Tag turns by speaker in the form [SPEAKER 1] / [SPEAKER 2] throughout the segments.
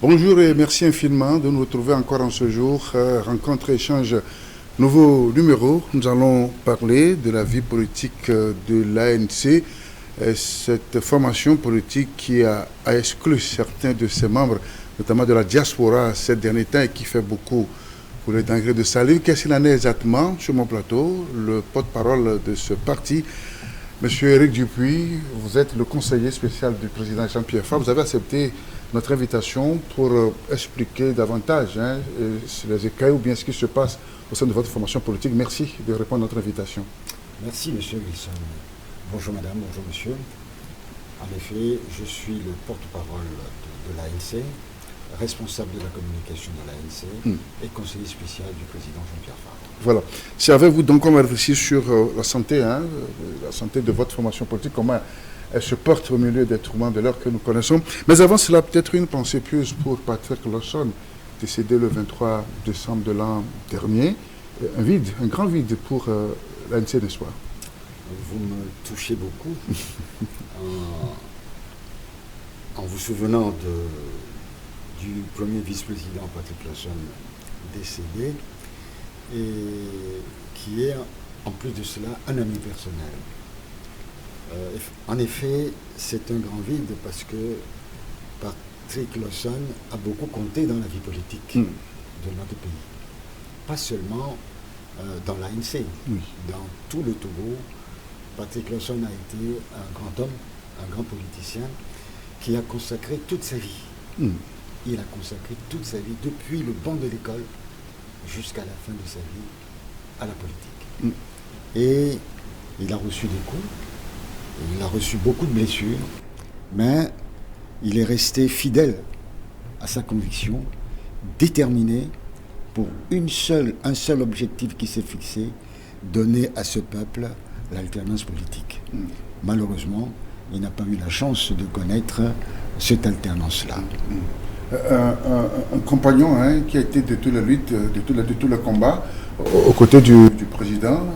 [SPEAKER 1] Bonjour et merci infiniment de nous retrouver encore en ce jour. Rencontre et échange, nouveau numéro. Nous allons parler de la vie politique de l'ANC, cette formation politique qui a exclu certains de ses membres, notamment de la diaspora ces derniers temps et qui fait beaucoup pour les denrées de salive. Qu'est-ce qu'il en est exactement sur mon plateau? Le porte-parole de ce parti, Monsieur Éric Dupuis, vous êtes le conseiller spécial du président Jean-Pierre Fabre. Vous avez accepté notre invitation pour expliquer davantage les écueils ou bien ce qui se passe au sein de votre formation politique. Merci de répondre à notre invitation.
[SPEAKER 2] Merci, Monsieur Wilson. Bonjour, Madame, bonjour, Monsieur. En effet, je suis le porte-parole de l'ANC, responsable de la communication de l'ANC et conseiller spécial du président Jean-Pierre Fabre.
[SPEAKER 1] Voilà. C'est avec vous donc on va réfléchir sur la santé, la santé de votre formation politique, comment elle se porte au milieu des tourments de l'heure que nous connaissons. Mais avant cela, peut-être une pensée pieuse pour Patrick Lawson, décédé le 23 décembre de l'an dernier. Un vide, un grand vide pour l'ANC de soir.
[SPEAKER 2] Vous me touchez beaucoup en vous souvenant du premier vice-président Patrick Lawson décédé, et qui est en plus de cela un ami personnel. En effet, c'est un grand vide parce que Patrick Lawson a beaucoup compté dans la vie politique de notre pays. Pas seulement dans l'ANC, dans tout le Togo. Patrick Lawson a été un grand homme, un grand politicien qui a consacré toute sa vie. Il a consacré toute sa vie, depuis le banc de l'école jusqu'à la fin de sa vie, à la politique. Et il a reçu des coups, il a reçu beaucoup de blessures, mais il est resté fidèle à sa conviction, déterminé pour un seul objectif qui s'est fixé, donner à ce peuple l'alternance politique. Malheureusement, il n'a pas eu la chance de connaître cette alternance-là.
[SPEAKER 1] Un compagnon qui a été de toute la lutte, de tout le combat, aux côtés du président.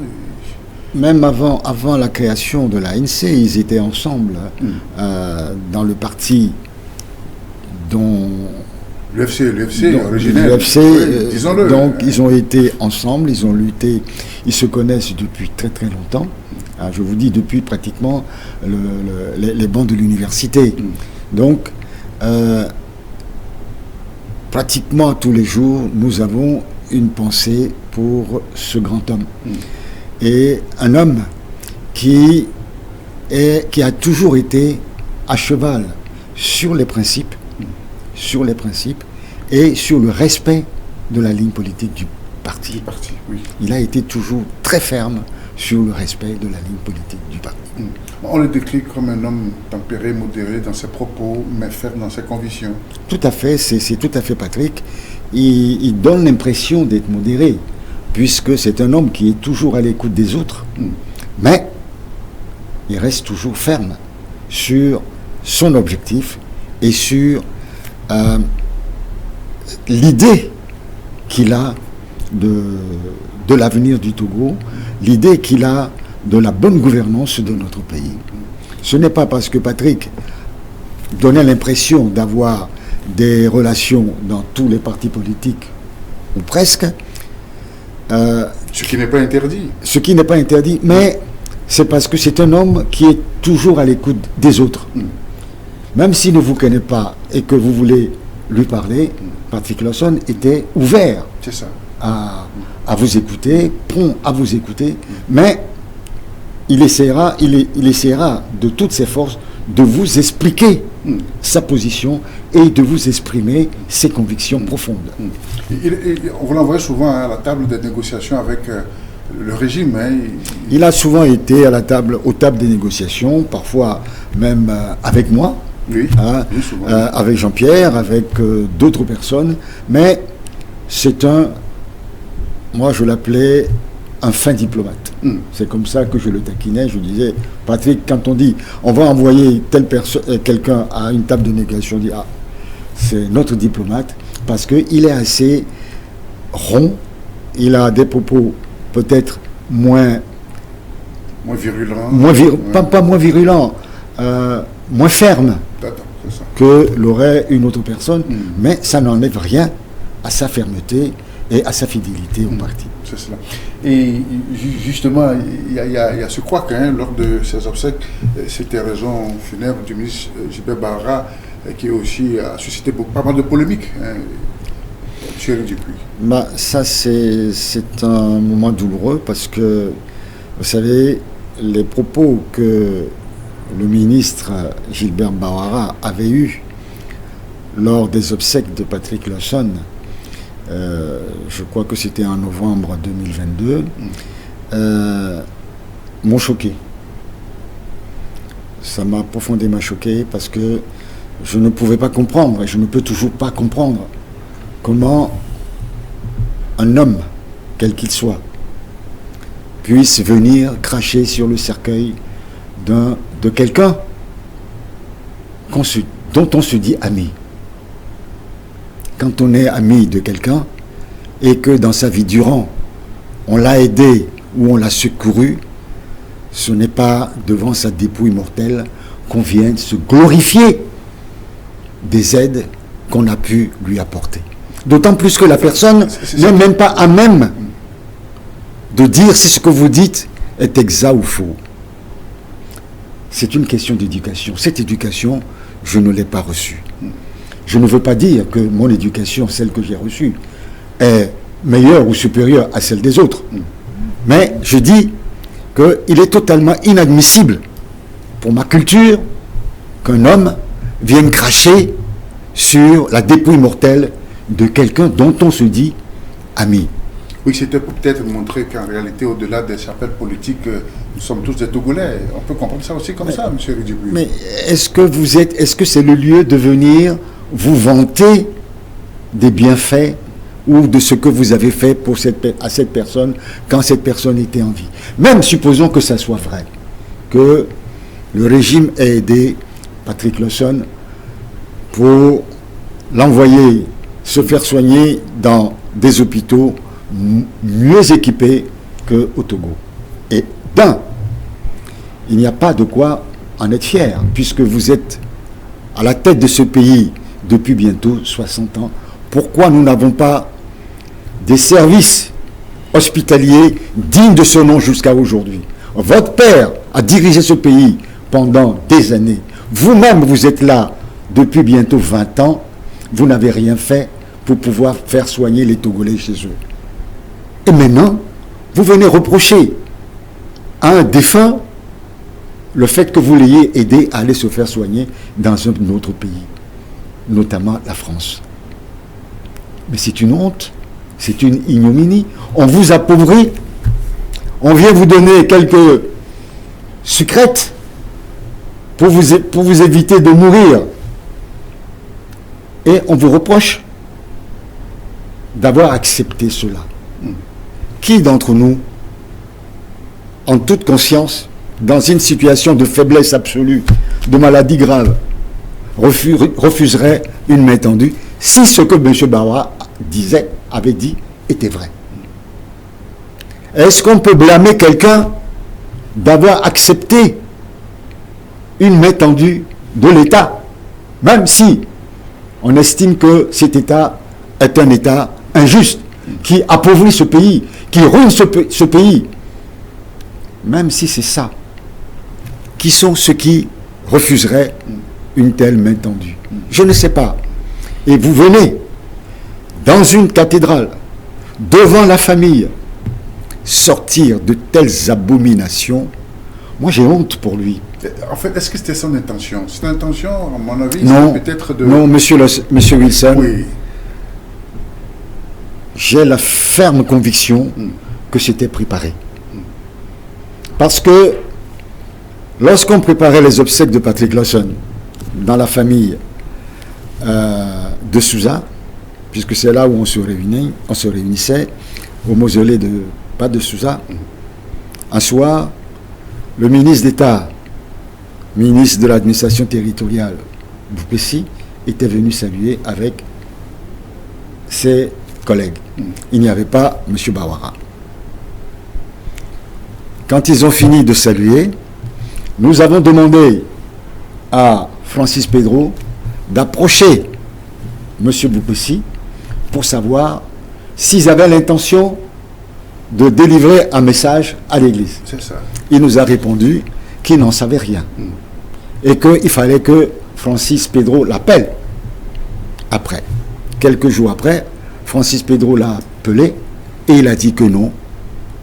[SPEAKER 2] Même avant la création de l'ANC, ils étaient ensemble dans le parti dont...
[SPEAKER 1] L'UFC originel.
[SPEAKER 2] L'UFC,
[SPEAKER 1] disons-le.
[SPEAKER 2] Donc ils ont été ensemble, ils ont lutté, ils se connaissent depuis très très longtemps. Je vous dis depuis pratiquement les bancs de l'université. Donc, pratiquement tous les jours, nous avons une pensée pour ce grand homme. Et un homme qui a toujours été à cheval sur les principes, et sur le respect de la ligne politique du parti. Il a été toujours très ferme sur le respect de la ligne politique du parti.
[SPEAKER 1] On le décrit comme un homme tempéré, modéré dans ses propos, mais ferme dans ses convictions.
[SPEAKER 2] Tout à fait, c'est tout à fait Patrick. Il donne l'impression d'être modéré, puisque c'est un homme qui est toujours à l'écoute des autres, mais il reste toujours ferme sur son objectif et sur l'idée qu'il a de l'avenir du Togo, l'idée qu'il a de la bonne gouvernance de notre pays. Ce n'est pas parce que Patrick donnait l'impression d'avoir des relations dans tous les partis politiques, ou presque.
[SPEAKER 1] Ce qui n'est pas interdit.
[SPEAKER 2] Ce qui n'est pas interdit, mais c'est parce que c'est un homme qui est toujours à l'écoute des autres. Même s'il ne vous connaît pas et que vous voulez lui parler, Patrick Lawson était ouvert à vous écouter, prompt à vous écouter, mais il essaiera de toutes ses forces de vous expliquer sa position et de vous exprimer ses convictions profondes.
[SPEAKER 1] On vous l'envoie souvent à la table des négociations avec le régime.
[SPEAKER 2] Il a souvent été aux tables des négociations, parfois même avec moi, avec Jean-Pierre, avec d'autres personnes, mais moi je l'appelais un fin diplomate. C'est comme ça que je le taquinais. Je disais, Patrick, quand on dit on va envoyer quelqu'un à une table de négociation, on dit c'est notre diplomate, parce qu'il est assez rond, il a des propos peut-être moins
[SPEAKER 1] virulents.
[SPEAKER 2] Pas moins virulents, moins fermes. que l'aurait une autre personne, mais ça n'enlève rien à sa fermeté et à sa fidélité au parti.
[SPEAKER 1] C'est cela. Et justement, il y a ce couac, lors de ces obsèques, c'était raison funèbre du ministre Gilbert Bahara, qui aussi a suscité pas mal de polémiques. M. Dupuis.
[SPEAKER 2] Ça, c'est un moment douloureux parce que, vous savez, les propos que le ministre Gilbert Bahara avait eus lors des obsèques de Patrick Lawson, je crois que c'était en novembre 2022, m'ont choqué. Ça m'a profondément choqué parce que je ne pouvais pas comprendre, et je ne peux toujours pas comprendre, comment un homme, quel qu'il soit, puisse venir cracher sur le cercueil de quelqu'un dont on se dit ami. Quand on est ami de quelqu'un et que dans sa vie durant, on l'a aidé ou on l'a secouru, ce n'est pas devant sa dépouille mortelle qu'on vienne se glorifier des aides qu'on a pu lui apporter. D'autant plus que la personne n'est même pas à même de dire si ce que vous dites est exact ou faux. C'est une question d'éducation. Cette éducation, je ne l'ai pas reçue. Je ne veux pas dire que mon éducation, celle que j'ai reçue, est meilleure ou supérieure à celle des autres. Mais je dis qu'il est totalement inadmissible pour ma culture qu'un homme vienne cracher sur la dépouille mortelle de quelqu'un dont on se dit ami.
[SPEAKER 1] Oui, c'était pour peut-être montrer qu'en réalité, au-delà des chapelles politiques, nous sommes tous des Togolais. On peut comprendre ça aussi comme ça, M. Dupuis.
[SPEAKER 2] Mais est-ce que c'est le lieu de venir vous vanter des bienfaits ou de ce que vous avez fait à cette personne quand cette personne était en vie? Même supposons que ça soit vrai, que le régime ait aidé Patrick Lawson pour l'envoyer se faire soigner dans des hôpitaux mieux équipés qu'au Togo. Et il n'y a pas de quoi en être fier, puisque vous êtes à la tête de ce pays depuis bientôt 60 ans. Pourquoi nous n'avons pas des services hospitaliers dignes de ce nom jusqu'à aujourd'hui? Votre père a dirigé ce pays pendant des années. Vous-même, vous êtes là depuis bientôt 20 ans. Vous n'avez rien fait pour pouvoir faire soigner les Togolais chez eux. Et maintenant, vous venez reprocher à un défunt le fait que vous l'ayez aidé à aller se faire soigner dans un autre pays, notamment la France. Mais c'est une honte, c'est une ignominie. On vous appauvrit, on vient vous donner quelques sucrètes pour vous éviter de mourir. Et on vous reproche d'avoir accepté cela. Qui d'entre nous, en toute conscience, dans une situation de faiblesse absolue, de maladie grave, refuserait une main tendue si ce que M. Bahara avait dit, était vrai? Est-ce qu'on peut blâmer quelqu'un d'avoir accepté une main tendue de l'État, même si on estime que cet État est un État injuste, qui appauvrit ce pays, qui ruine ce pays? Même si c'est ça, qui sont ceux qui refuseraient une telle main tendue? Je ne sais pas. Et vous venez dans une cathédrale, devant la famille, sortir de telles abominations. Moi, j'ai honte pour lui.
[SPEAKER 1] En fait, est-ce que c'était son intention? Son intention, à mon avis,
[SPEAKER 2] c'est
[SPEAKER 1] peut-être de...
[SPEAKER 2] Non, monsieur Wilson,
[SPEAKER 1] oui.
[SPEAKER 2] J'ai la ferme conviction que c'était préparé. Parce que lorsqu'on préparait les obsèques de Patrick Lawson dans la famille de Souza, puisque c'est là où on se réunissait au mausolée de Souza, un soir, le ministre d'État, ministre de l'administration territoriale, Boupessi, était venu saluer avec ses collègues. Il n'y avait pas M. Bahara. Quand ils ont fini de saluer, nous avons demandé à Francis Pedro d'approcher M. Boukessi pour savoir s'ils avaient l'intention de délivrer un message à l'Église.
[SPEAKER 1] C'est ça.
[SPEAKER 2] Il nous a répondu qu'il n'en savait rien. Et qu'il fallait que Francis Pedro l'appelle. Après, quelques jours après, Francis Pedro l'a appelé et il a dit que non,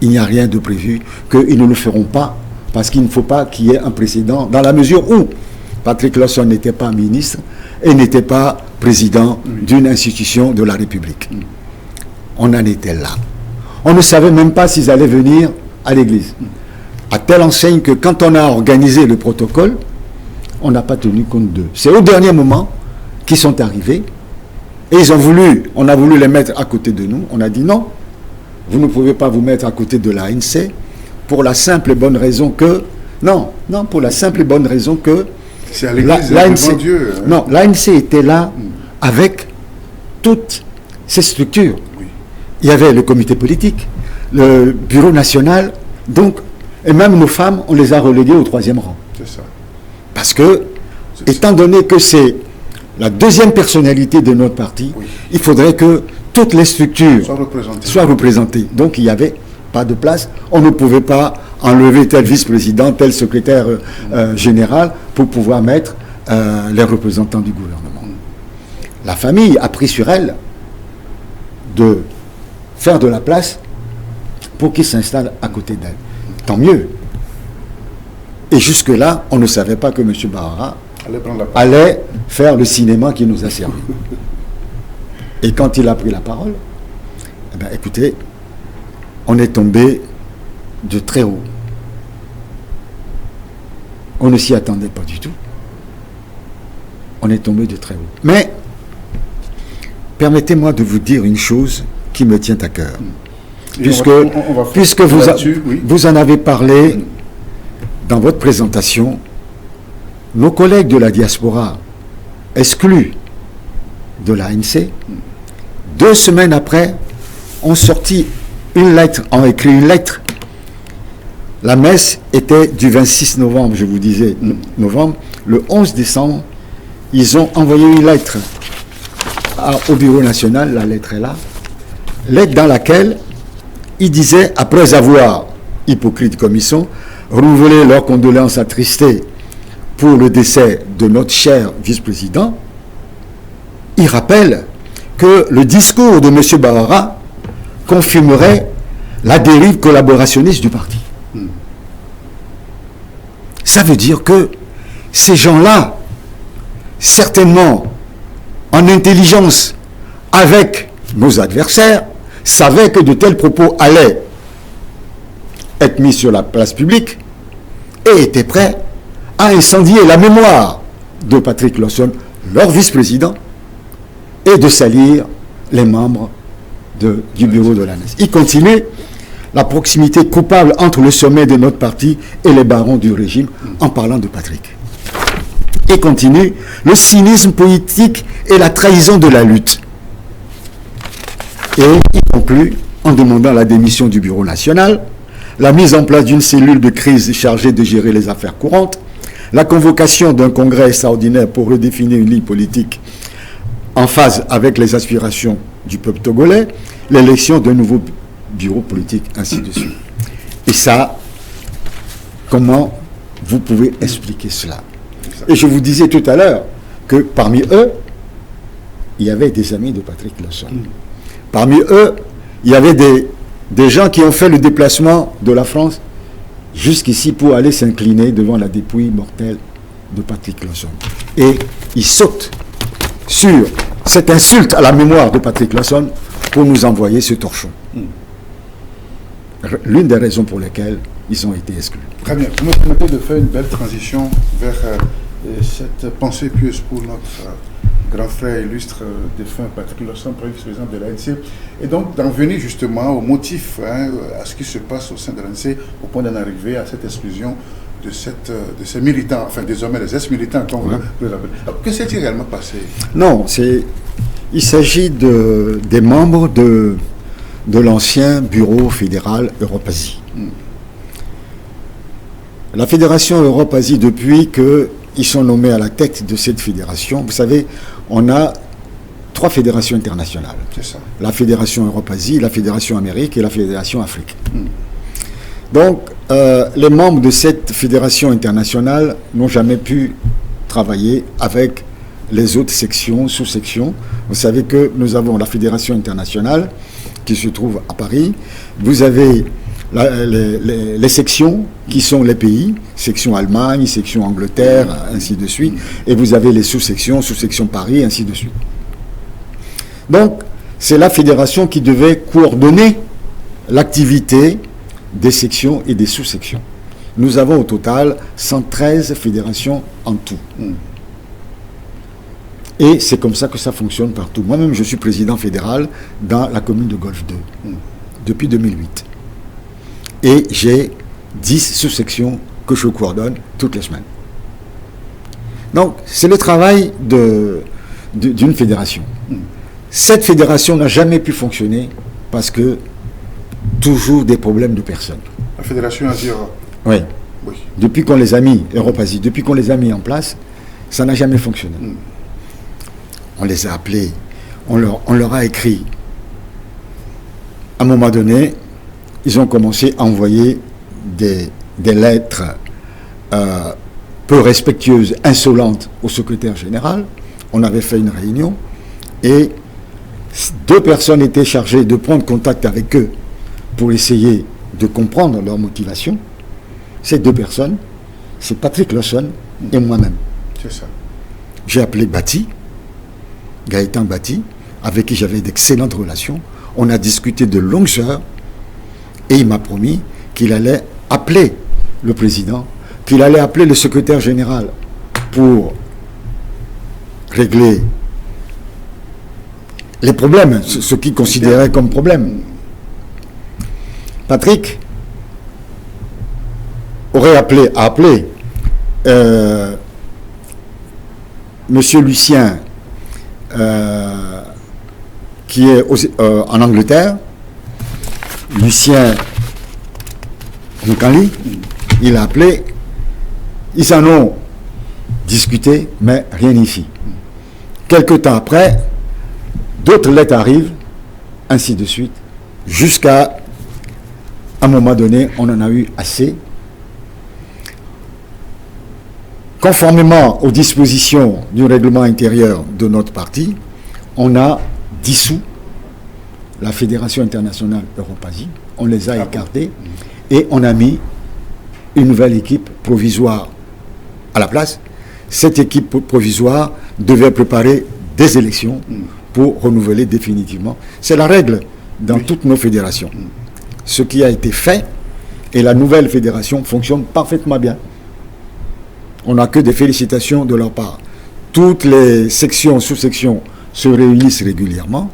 [SPEAKER 2] il n'y a rien de prévu, qu'ils ne le feront pas parce qu'il ne faut pas qu'il y ait un précédent dans la mesure où Patrick Lawson n'était pas ministre et n'était pas président d'une institution de la République. On en était là. On ne savait même pas s'ils allaient venir à l'église. À telle enseigne que quand on a organisé le protocole, on n'a pas tenu compte d'eux. C'est au dernier moment qu'ils sont arrivés et on a voulu les mettre à côté de nous. On a dit non, vous ne pouvez pas vous mettre à côté de l'ANC pour la simple et bonne raison que, pour la simple et bonne raison que
[SPEAKER 1] c'est à l'église devant Dieu.
[SPEAKER 2] Non, l'ANC était là avec toutes ses structures.
[SPEAKER 1] Oui.
[SPEAKER 2] Il y avait le comité politique, le bureau national, donc, et même nos femmes, on les a reléguées au 3e rang.
[SPEAKER 1] C'est ça.
[SPEAKER 2] Parce que, étant donné que c'est la deuxième personnalité de notre parti, il faudrait que toutes les structures soient représentées. Donc il n'y avait pas de place. On ne pouvait pas enlever tel vice-président, tel secrétaire général pour pouvoir mettre les représentants du gouvernement. La famille a pris sur elle de faire de la place pour qu'ils s'installent à côté d'elle. Tant mieux. Et jusque-là, on ne savait pas que M. Barara allait faire le cinéma qui nous a servi. Et quand il a pris la parole, écoutez, on est tombé de très haut. On ne s'y attendait pas du tout. On est tombé de très haut. Mais, permettez-moi de vous dire une chose qui me tient à cœur. Puisque vous en avez parlé dans votre présentation, nos collègues de la diaspora exclus de l'ANC, 2 semaines après, ont sorti une lettre, ont écrit une lettre. La messe était du 26 novembre, je vous disais, novembre. Le 11 décembre, ils ont envoyé une lettre au Bureau national, la lettre est là, lettre dans laquelle ils disaient, après avoir, hypocrites comme ils sont, renouvelé leurs condoléances attristées pour le décès de notre cher vice-président, ils rappellent que le discours de M. Barara confirmerait la dérive collaborationniste du parti. Ça veut dire que ces gens-là, certainement en intelligence avec nos adversaires, savaient que de tels propos allaient être mis sur la place publique et étaient prêts à incendier la mémoire de Patrick Lawson, leur vice-président, et de salir les membres du bureau de l'ANS. Il continue la proximité coupable entre le sommet de notre parti et les barons du régime en parlant de Patrick. Il continue le cynisme politique et la trahison de la lutte. Et il conclut en demandant la démission du bureau national, la mise en place d'une cellule de crise chargée de gérer les affaires courantes, la convocation d'un congrès extraordinaire pour redéfinir une ligne politique en phase avec les aspirations du peuple togolais, l'élection d'un nouveau bureau politique, ainsi de suite. Et ça, comment vous pouvez expliquer cela? Et je vous disais tout à l'heure que parmi eux, il y avait des amis de Patrick Lawson. Parmi eux, il y avait des gens qui ont fait le déplacement de la France jusqu'ici pour aller s'incliner devant la dépouille mortelle de Patrick Lawson. Et ils sautent sur cette insulte à la mémoire de Patrick Lawson pour nous envoyer ce torchon. L'une des raisons pour lesquelles ils ont été exclus.
[SPEAKER 1] Très bien. Vous me permettez de faire une belle transition vers cette pensée pieuse pour notre grand frère illustre défunt Patrick Lawson, premier vice-président de l'ANC, et donc d'en venir justement au motif, à ce qui se passe au sein de l'ANC, au point d'en arriver à cette exclusion de ces militants, enfin désormais les ex-militants, comme vous les appelez. Que s'est-il réellement passé?
[SPEAKER 2] Non, il s'agit des membres de l'ancien bureau fédéral Europe-Asie. La Fédération Europe-Asie, depuis que ils sont nommés à la tête de cette fédération. Vous savez, on a 3 fédérations internationales.
[SPEAKER 1] C'est ça.
[SPEAKER 2] La Fédération Europe-Asie, la Fédération Amérique et la Fédération Afrique. Donc, les membres de cette fédération internationale n'ont jamais pu travailler avec les autres sections, sous-sections. Vous savez que nous avons la Fédération internationale qui se trouve à Paris. Vous avez les sections qui sont les pays, section Allemagne, section Angleterre, ainsi de suite. Et vous avez les sous-sections, sous-section Paris, ainsi de suite. Donc, c'est la fédération qui devait coordonner l'activité des sections et des sous-sections. Nous avons au total 113 fédérations en tout. Et c'est comme ça que ça fonctionne partout. Moi-même, je suis président fédéral dans la commune de Golfe 2 depuis 2008. Et j'ai 10 sous-sections que je coordonne toutes les semaines. Donc, c'est le travail d'une fédération. Cette fédération n'a jamais pu fonctionner parce que toujours des problèmes de personnes.
[SPEAKER 1] La Fédération Asie-Europe.
[SPEAKER 2] Oui. Depuis qu'on les a mis, Europe-Asie, depuis qu'on les a mis en place, ça n'a jamais fonctionné. On les a appelés, on leur a écrit. À un moment donné, ils ont commencé à envoyer des lettres peu respectueuses, insolentes au secrétaire général. On avait fait une réunion et 2 personnes étaient chargées de prendre contact avec eux pour essayer de comprendre leur motivation. Ces 2 personnes, c'est Patrick Lawson et moi-même.
[SPEAKER 1] C'est ça.
[SPEAKER 2] J'ai appelé Bati, Gaëtan Bati, avec qui j'avais d'excellentes relations. On a discuté de longues heures et il m'a promis qu'il allait appeler le président, qu'il allait appeler le secrétaire général pour régler les problèmes, ce qu'il considérait comme problème. Patrick aurait appelé Monsieur Lucien, qui est en Angleterre, Lucien Nkali, il a appelé, ils en ont discuté, mais rien ici. Quelque temps après, d'autres lettres arrivent, ainsi de suite, jusqu'à un moment donné, on en a eu assez. Conformément aux dispositions du règlement intérieur de notre parti, on a dissous la Fédération internationale Europe-Asie, on les a écartés et on a mis une nouvelle équipe provisoire à la place. Cette équipe provisoire devait préparer des élections pour renouveler définitivement. C'est la règle dans toutes nos fédérations. Ce qui a été fait et la nouvelle fédération fonctionne parfaitement bien. On n'a que des félicitations de leur part. Toutes les sections, sous-sections se réunissent régulièrement.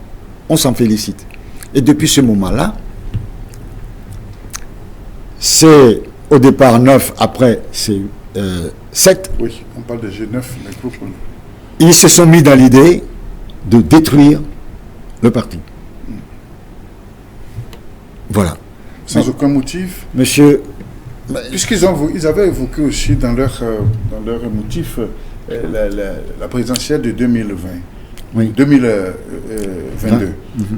[SPEAKER 2] On s'en félicite. Et depuis ce moment-là, c'est au départ 9, après c'est 7.
[SPEAKER 1] Oui, on parle de G9, les groupes.
[SPEAKER 2] Ils se sont mis dans l'idée de détruire le parti. Voilà.
[SPEAKER 1] Sans aucun motif.
[SPEAKER 2] Monsieur...
[SPEAKER 1] Puisqu'ils avaient évoqué aussi dans leur motif la présidentielle de 2020.
[SPEAKER 2] Oui.
[SPEAKER 1] 2022.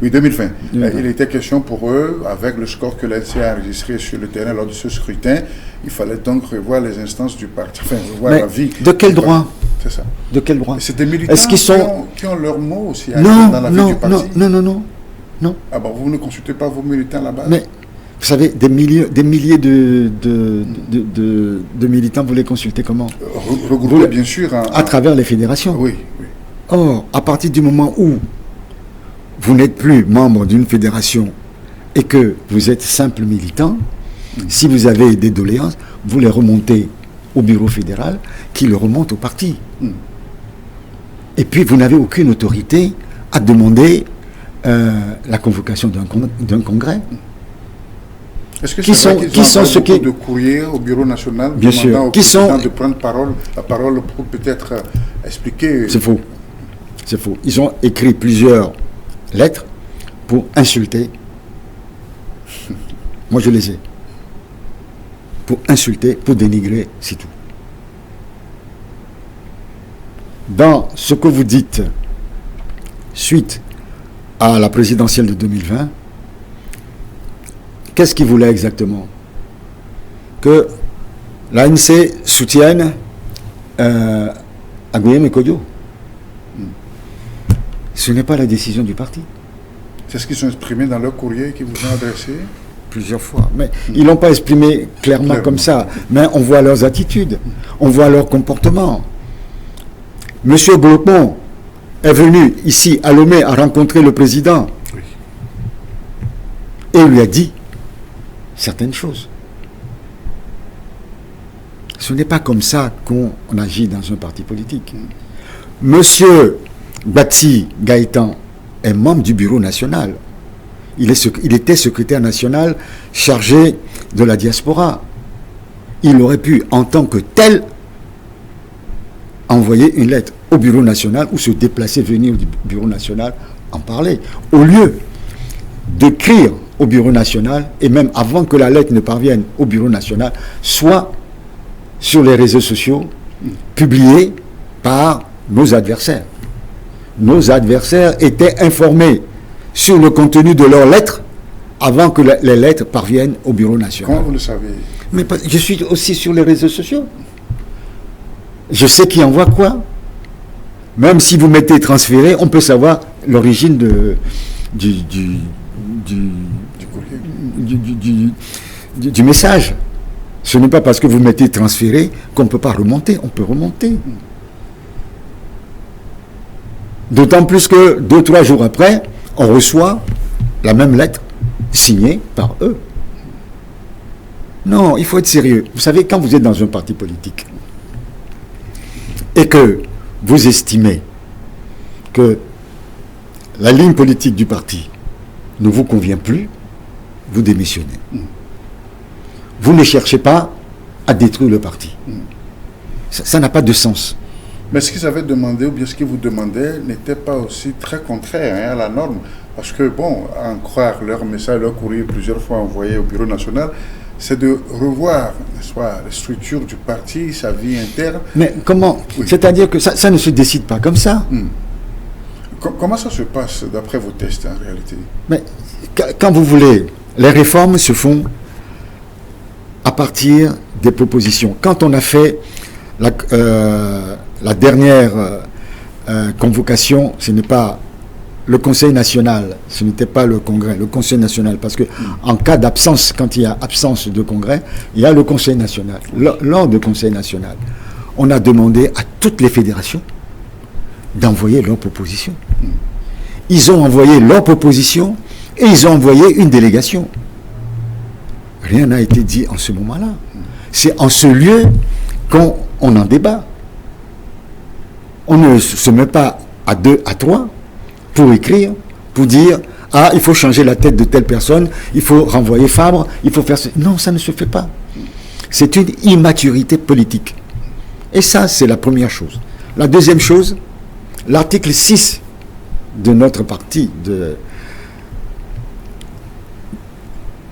[SPEAKER 1] Oui, 2020. Il était question pour eux, avec le score que l'ANC a enregistré sur le terrain lors de ce scrutin, il fallait donc revoir les instances du parti, enfin revoir la vie.
[SPEAKER 2] De quel droit?
[SPEAKER 1] C'est ça.
[SPEAKER 2] De quel droit?
[SPEAKER 1] C'est des militants qui ont leur mot aussi dans la vie du parti.
[SPEAKER 2] Non.
[SPEAKER 1] Ah bon, vous ne consultez pas vos militants là-bas?
[SPEAKER 2] Mais vous savez, des milliers de militants, vous les consultez comment?
[SPEAKER 1] Regroupés, bien sûr.
[SPEAKER 2] À travers les fédérations.
[SPEAKER 1] Oui.
[SPEAKER 2] Or, à partir du moment où vous n'êtes plus membre d'une fédération et que vous êtes simple militant, si vous avez des doléances, vous les remontez au bureau fédéral qui le remonte au parti. Et puis, vous n'avez aucune autorité à demander la convocation d'un congrès.
[SPEAKER 1] Est-ce que qui sont ceux qui de courrier au bureau national
[SPEAKER 2] bien sûr
[SPEAKER 1] au président de prendre la parole pour peut-être expliquer?
[SPEAKER 2] C'est faux. Ils ont écrit plusieurs lettres pour insulter. Moi, je les ai. Pour insulter, pour dénigrer, c'est tout. dans ce que vous dites suite à la présidentielle de 2020, qu'est-ce qu'il voulait exactement? Que l'ANC soutienne Aguillem et Kodio. Ce n'est pas la décision du parti.
[SPEAKER 1] C'est ce qu'ils ont exprimé dans leur courrier qu'ils vous ont adressé?
[SPEAKER 2] Plusieurs fois. Mais ils ne l'ont pas exprimé clairement comme ça. Mais on voit leurs attitudes, on voit leur comportement. Monsieur Bourpon est venu ici à Lomé à rencontrer le président.
[SPEAKER 1] Oui.
[SPEAKER 2] Et il lui a dit certaines choses. Ce n'est pas comme ça qu'on agit dans un parti politique. Monsieur Bati Gaëtan est membre du bureau national. Il était secrétaire national chargé de la diaspora. Il aurait pu, en tant que tel, envoyer une lettre au bureau national ou se déplacer, venir au bureau national, en parler. Au lieu d'écrire au bureau national, et même avant que la lettre ne parvienne au bureau national, soit sur les réseaux sociaux, publiée par nos adversaires. Nos adversaires étaient informés sur le contenu de leurs lettres avant que les lettres parviennent au bureau national.
[SPEAKER 1] Comment vous le savez?
[SPEAKER 2] Mais je suis aussi sur les réseaux sociaux. Je sais qui envoie quoi. Même si vous mettez transféré, on peut savoir l'origine du message. Ce n'est pas parce que vous mettez transféré qu'on ne peut pas remonter. On peut remonter. D'autant plus que 2-3 jours après, on reçoit la même lettre signée par eux. Non, il faut être sérieux. Vous savez, quand vous êtes dans un parti politique et que vous estimez que la ligne politique du parti ne vous convient plus, vous démissionnez. Vous ne cherchez pas à détruire le parti. Ça n'a pas de sens.
[SPEAKER 1] Mais ce qu'ils avaient demandé, ou bien ce qu'ils vous demandaient, n'était pas aussi très contraire à la norme. Parce que, bon, à en croire leur message, leur courrier plusieurs fois envoyé au bureau national, c'est de revoir, n'est-ce pas, la structure du parti, sa vie interne.
[SPEAKER 2] Mais comment? Oui. C'est-à-dire que ça ne se décide pas comme ça.
[SPEAKER 1] Comment ça se passe d'après vos tests en réalité?
[SPEAKER 2] Mais quand vous voulez, les réformes se font à partir des propositions. Quand on a fait la dernière convocation, ce n'est pas le Conseil national, ce n'était pas le Congrès, le Conseil national, parce que en cas d'absence, quand il y a absence de Congrès, il y a le Conseil national. Lors du Conseil national, on a demandé à toutes les fédérations d'envoyer leurs propositions. Ils ont envoyé leurs propositions et ils ont envoyé une délégation. Rien n'a été dit en ce moment-là. C'est en ce lieu qu'on en débat. On ne se met pas à 2, à 3 pour écrire, pour dire « Ah, il faut changer la tête de telle personne, il faut renvoyer Fabre, il faut faire... » Non, ça ne se fait pas. C'est une immaturité politique. Et ça, c'est la première chose. La deuxième chose, l'article 6 de notre parti,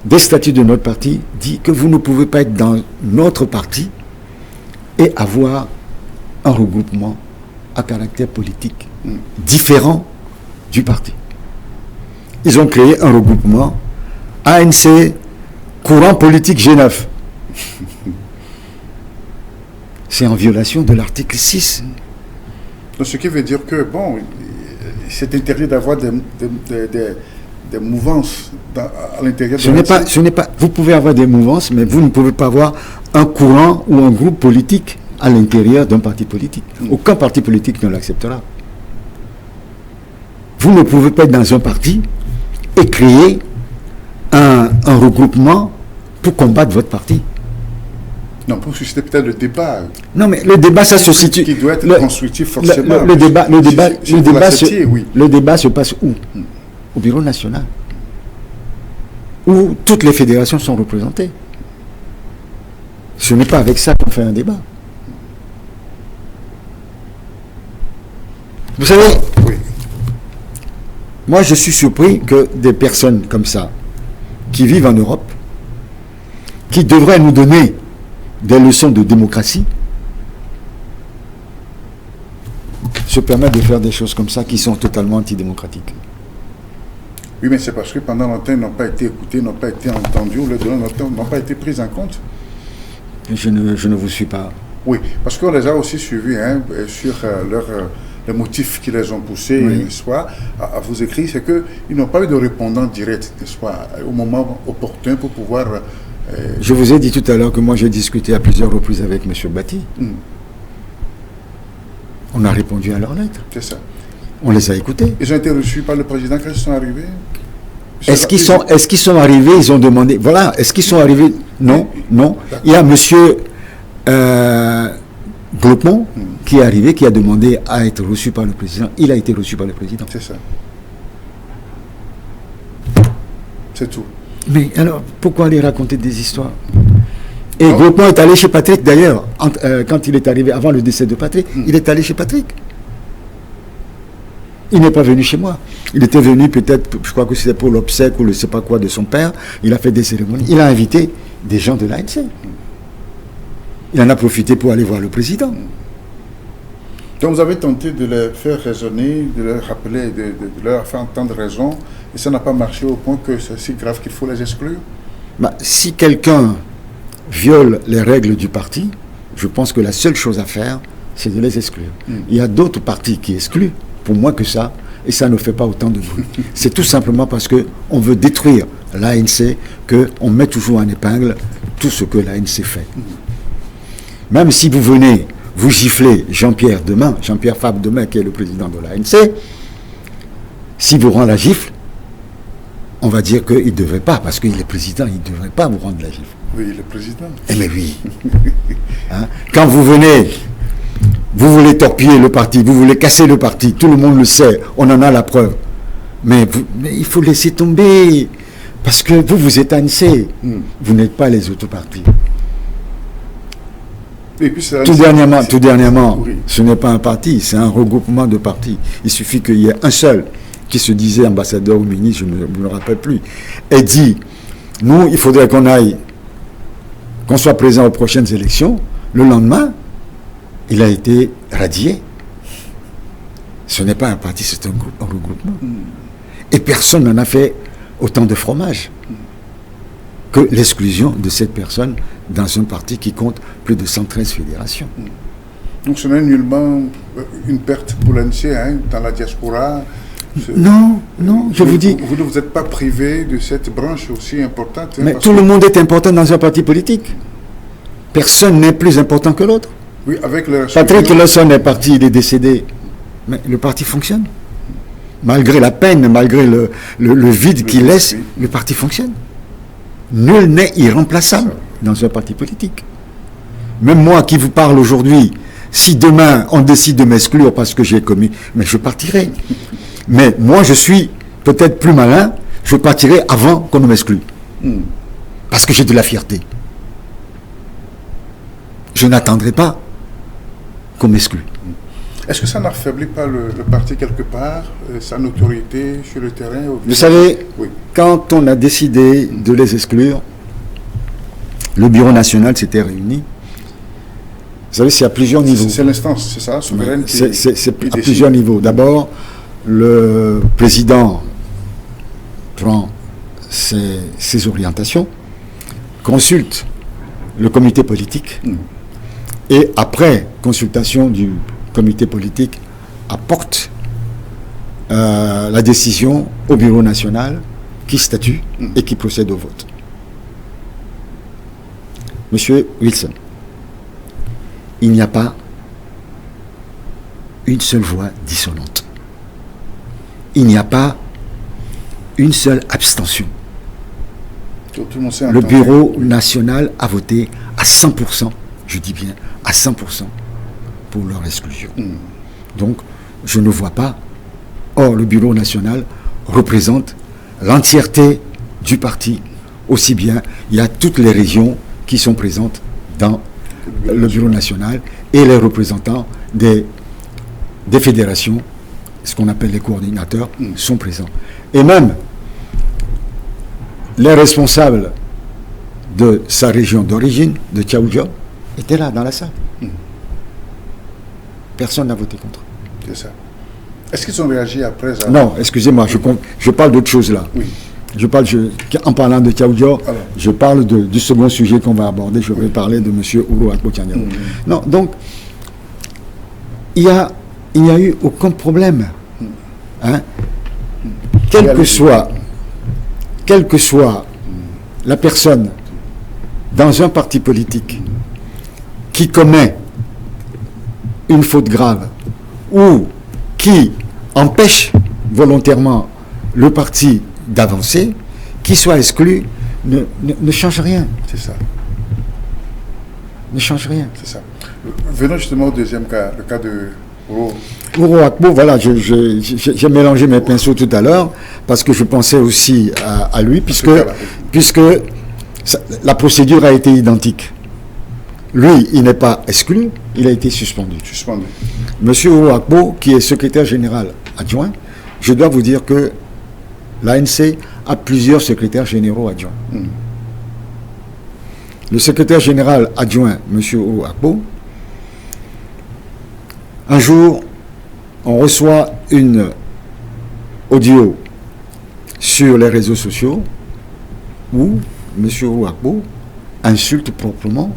[SPEAKER 2] des statuts de notre parti, dit que vous ne pouvez pas être dans notre parti et avoir un regroupement à caractère politique différent du parti. Ils ont créé un regroupement ANC Courant Politique G9. C'est en violation de l'article 6.
[SPEAKER 1] Donc, ce qui veut dire que, bon, c'est interdit d'avoir des mouvances à l'intérieur
[SPEAKER 2] ce n'est pas. Vous pouvez avoir des mouvances, mais vous ne pouvez pas avoir un courant ou un groupe politique à l'intérieur d'un parti politique. Aucun parti politique ne l'acceptera. Vous ne pouvez pas être dans un parti et créer un regroupement pour combattre votre parti.
[SPEAKER 1] Non, pour susciter peut-être le débat.
[SPEAKER 2] Non, mais le débat, ça se situe...
[SPEAKER 1] Qui doit être constructif, forcément.
[SPEAKER 2] Le débat se passe où? Au bureau national. Où toutes les fédérations sont représentées. Ce n'est pas avec ça qu'on fait un débat. Vous savez,
[SPEAKER 1] oui.
[SPEAKER 2] Moi je suis surpris que des personnes comme ça, qui vivent en Europe, qui devraient nous donner des leçons de démocratie, se permettre de faire des choses comme ça qui sont totalement antidémocratiques.
[SPEAKER 1] Oui, mais c'est parce que pendant longtemps, ils n'ont pas été écoutés, n'ont pas été entendus, ou les données n'ont pas été prises en compte.
[SPEAKER 2] Je ne vous suis pas.
[SPEAKER 1] Oui, parce qu'on les a aussi suivis sur les motifs qui les ont poussés,
[SPEAKER 2] Oui.
[SPEAKER 1] n'est-ce pas, à vous écrire, c'est qu'ils n'ont pas eu de répondant direct, n'est-ce pas, au moment opportun pour pouvoir...
[SPEAKER 2] Je vous ai dit tout à l'heure que moi j'ai discuté à plusieurs reprises avec M. Bati. On a répondu à leurs lettres.
[SPEAKER 1] C'est ça.
[SPEAKER 2] On les a écoutés.
[SPEAKER 1] Ils ont été reçus par le président quand ils sont arrivés.
[SPEAKER 2] Est-ce qu'ils sont arrivés, ils ont demandé... Voilà, est-ce qu'ils sont arrivés? Non, non. Il y a M. Groupement qui est arrivé, qui a demandé à être reçu par le président. Il a été reçu par le président.
[SPEAKER 1] C'est ça. C'est tout.
[SPEAKER 2] Mais alors, pourquoi aller raconter des histoires? Et Groupement est allé chez Patrick d'ailleurs, quand il est arrivé, avant le décès de Patrick, il est allé chez Patrick. Il n'est pas venu chez moi. Il était venu peut-être, je crois que c'était pour l'obsèque ou je ne sais pas quoi de son père. Il a fait des cérémonies. Il a invité des gens de l'ANC. Il en a profité pour aller voir le président.
[SPEAKER 1] Donc vous avez tenté de les faire raisonner, de leur rappeler, de leur faire entendre raison, et ça n'a pas marché au point que c'est si grave qu'il faut les exclure?
[SPEAKER 2] Si quelqu'un viole les règles du parti, je pense que la seule chose à faire, c'est de les exclure. Il y a d'autres partis qui excluent, pour moi que ça, et ça ne fait pas autant de bruit. C'est tout simplement parce qu'on veut détruire l'ANC qu'on met toujours en épingle tout ce que l'ANC fait. Même si vous venez, vous giflez Jean-Pierre Fabre demain, qui est le président de l'ANC, si vous rendez la gifle, on va dire qu'il ne devrait pas, parce qu'il est président, il ne devrait pas vous rendre la gifle.
[SPEAKER 1] Oui, le président.
[SPEAKER 2] Eh mais oui. Quand vous venez, vous voulez torpiller le parti, vous voulez casser le parti, tout le monde le sait, on en a la preuve. Mais il faut laisser tomber, parce que vous êtes ANC, vous n'êtes pas les autres partis.
[SPEAKER 1] Et puis
[SPEAKER 2] Tout dernièrement,
[SPEAKER 1] oui.
[SPEAKER 2] Ce n'est pas un parti, c'est un regroupement de partis. Il suffit qu'il y ait un seul qui se disait ambassadeur ou ministre, je ne me rappelle plus, et dit, nous, il faudrait qu'on soit présent aux prochaines élections. Le lendemain, il a été radié. Ce n'est pas un parti, c'est un regroupement. Et personne n'en a fait autant de fromage que l'exclusion de cette personne dans un parti qui compte plus de 113 fédérations.
[SPEAKER 1] Donc ce n'est nullement une perte pour l'ANC dans la diaspora.
[SPEAKER 2] Non, je vous dis...
[SPEAKER 1] Vous ne vous êtes pas privé de cette branche aussi importante.
[SPEAKER 2] Mais tout le monde est important dans un parti politique. Personne n'est plus important que l'autre.
[SPEAKER 1] Oui, avec le...
[SPEAKER 2] Patrick Lawson est parti, il est décédé. Mais le parti fonctionne. Malgré la peine, malgré le vide qu'il laisse, le parti fonctionne. Nul n'est irremplaçable dans un parti politique. Même moi qui vous parle aujourd'hui, si demain on décide de m'exclure parce que j'ai commis, mais je partirai. Mais moi je suis peut-être plus malin, je partirai avant qu'on ne m'exclue. Parce que j'ai de la fierté. Je n'attendrai pas qu'on m'exclue.
[SPEAKER 1] Est-ce que ça n'affaiblit pas le parti quelque part, sa notoriété sur le terrain?
[SPEAKER 2] Vous savez,
[SPEAKER 1] oui.
[SPEAKER 2] Quand on a décidé de les exclure, le bureau national s'était réuni. Vous savez, c'est à plusieurs niveaux.
[SPEAKER 1] C'est l'instance, c'est ça, souveraine qui
[SPEAKER 2] C'est à
[SPEAKER 1] décide.
[SPEAKER 2] plusieurs niveaux. D'abord, le président prend ses orientations, consulte le comité politique, et après consultation du comité politique, apporte la décision au bureau national qui statue et qui procède au vote. Monsieur Wilson, il n'y a pas une seule voix dissonante. Il n'y a pas une seule abstention.
[SPEAKER 1] Tout le monde sait
[SPEAKER 2] Le bureau national a voté à 100%, je dis bien à 100%, pour leur exclusion. Donc, je ne vois pas. Or, le bureau national représente l'entièreté du parti. Aussi bien, il y a toutes les régions qui sont présentes dans le bureau national et les représentants des fédérations, ce qu'on appelle les coordinateurs, sont présents. Et même les responsables de sa région d'origine, de Tchaoudja, étaient là dans la salle. Personne n'a voté contre.
[SPEAKER 1] C'est ça. Est-ce qu'ils ont réagi après ça?
[SPEAKER 3] Non, excusez-moi, je parle d'autre chose là.
[SPEAKER 1] Oui.
[SPEAKER 3] En parlant de Tiaoudio, je parle du second sujet qu'on va aborder. Je vais parler de M. Ouro Akpo Tiandiao. Non, donc, il n'y a eu aucun problème. Hein? Quelle que soit la personne dans un parti politique qui commet une faute grave ou qui empêche volontairement le parti d'avancer, qui soit exclu, ne change rien.
[SPEAKER 1] C'est ça.
[SPEAKER 3] Ne change rien.
[SPEAKER 1] C'est ça. Venons justement au deuxième cas, le cas de
[SPEAKER 3] Ouro Akpo, voilà, j'ai mélangé mes pinceaux tout à l'heure parce que je pensais aussi à lui, puisque la procédure a été identique. Lui, il n'est pas exclu, il a été suspendu. Monsieur Ouro Akpo, qui est secrétaire général adjoint, je dois vous dire que l'ANC a plusieurs secrétaires généraux adjoints. Le secrétaire général adjoint, monsieur Ouro Akpo, un jour, on reçoit une audio sur les réseaux sociaux où M. Ouro Akpo insulte proprement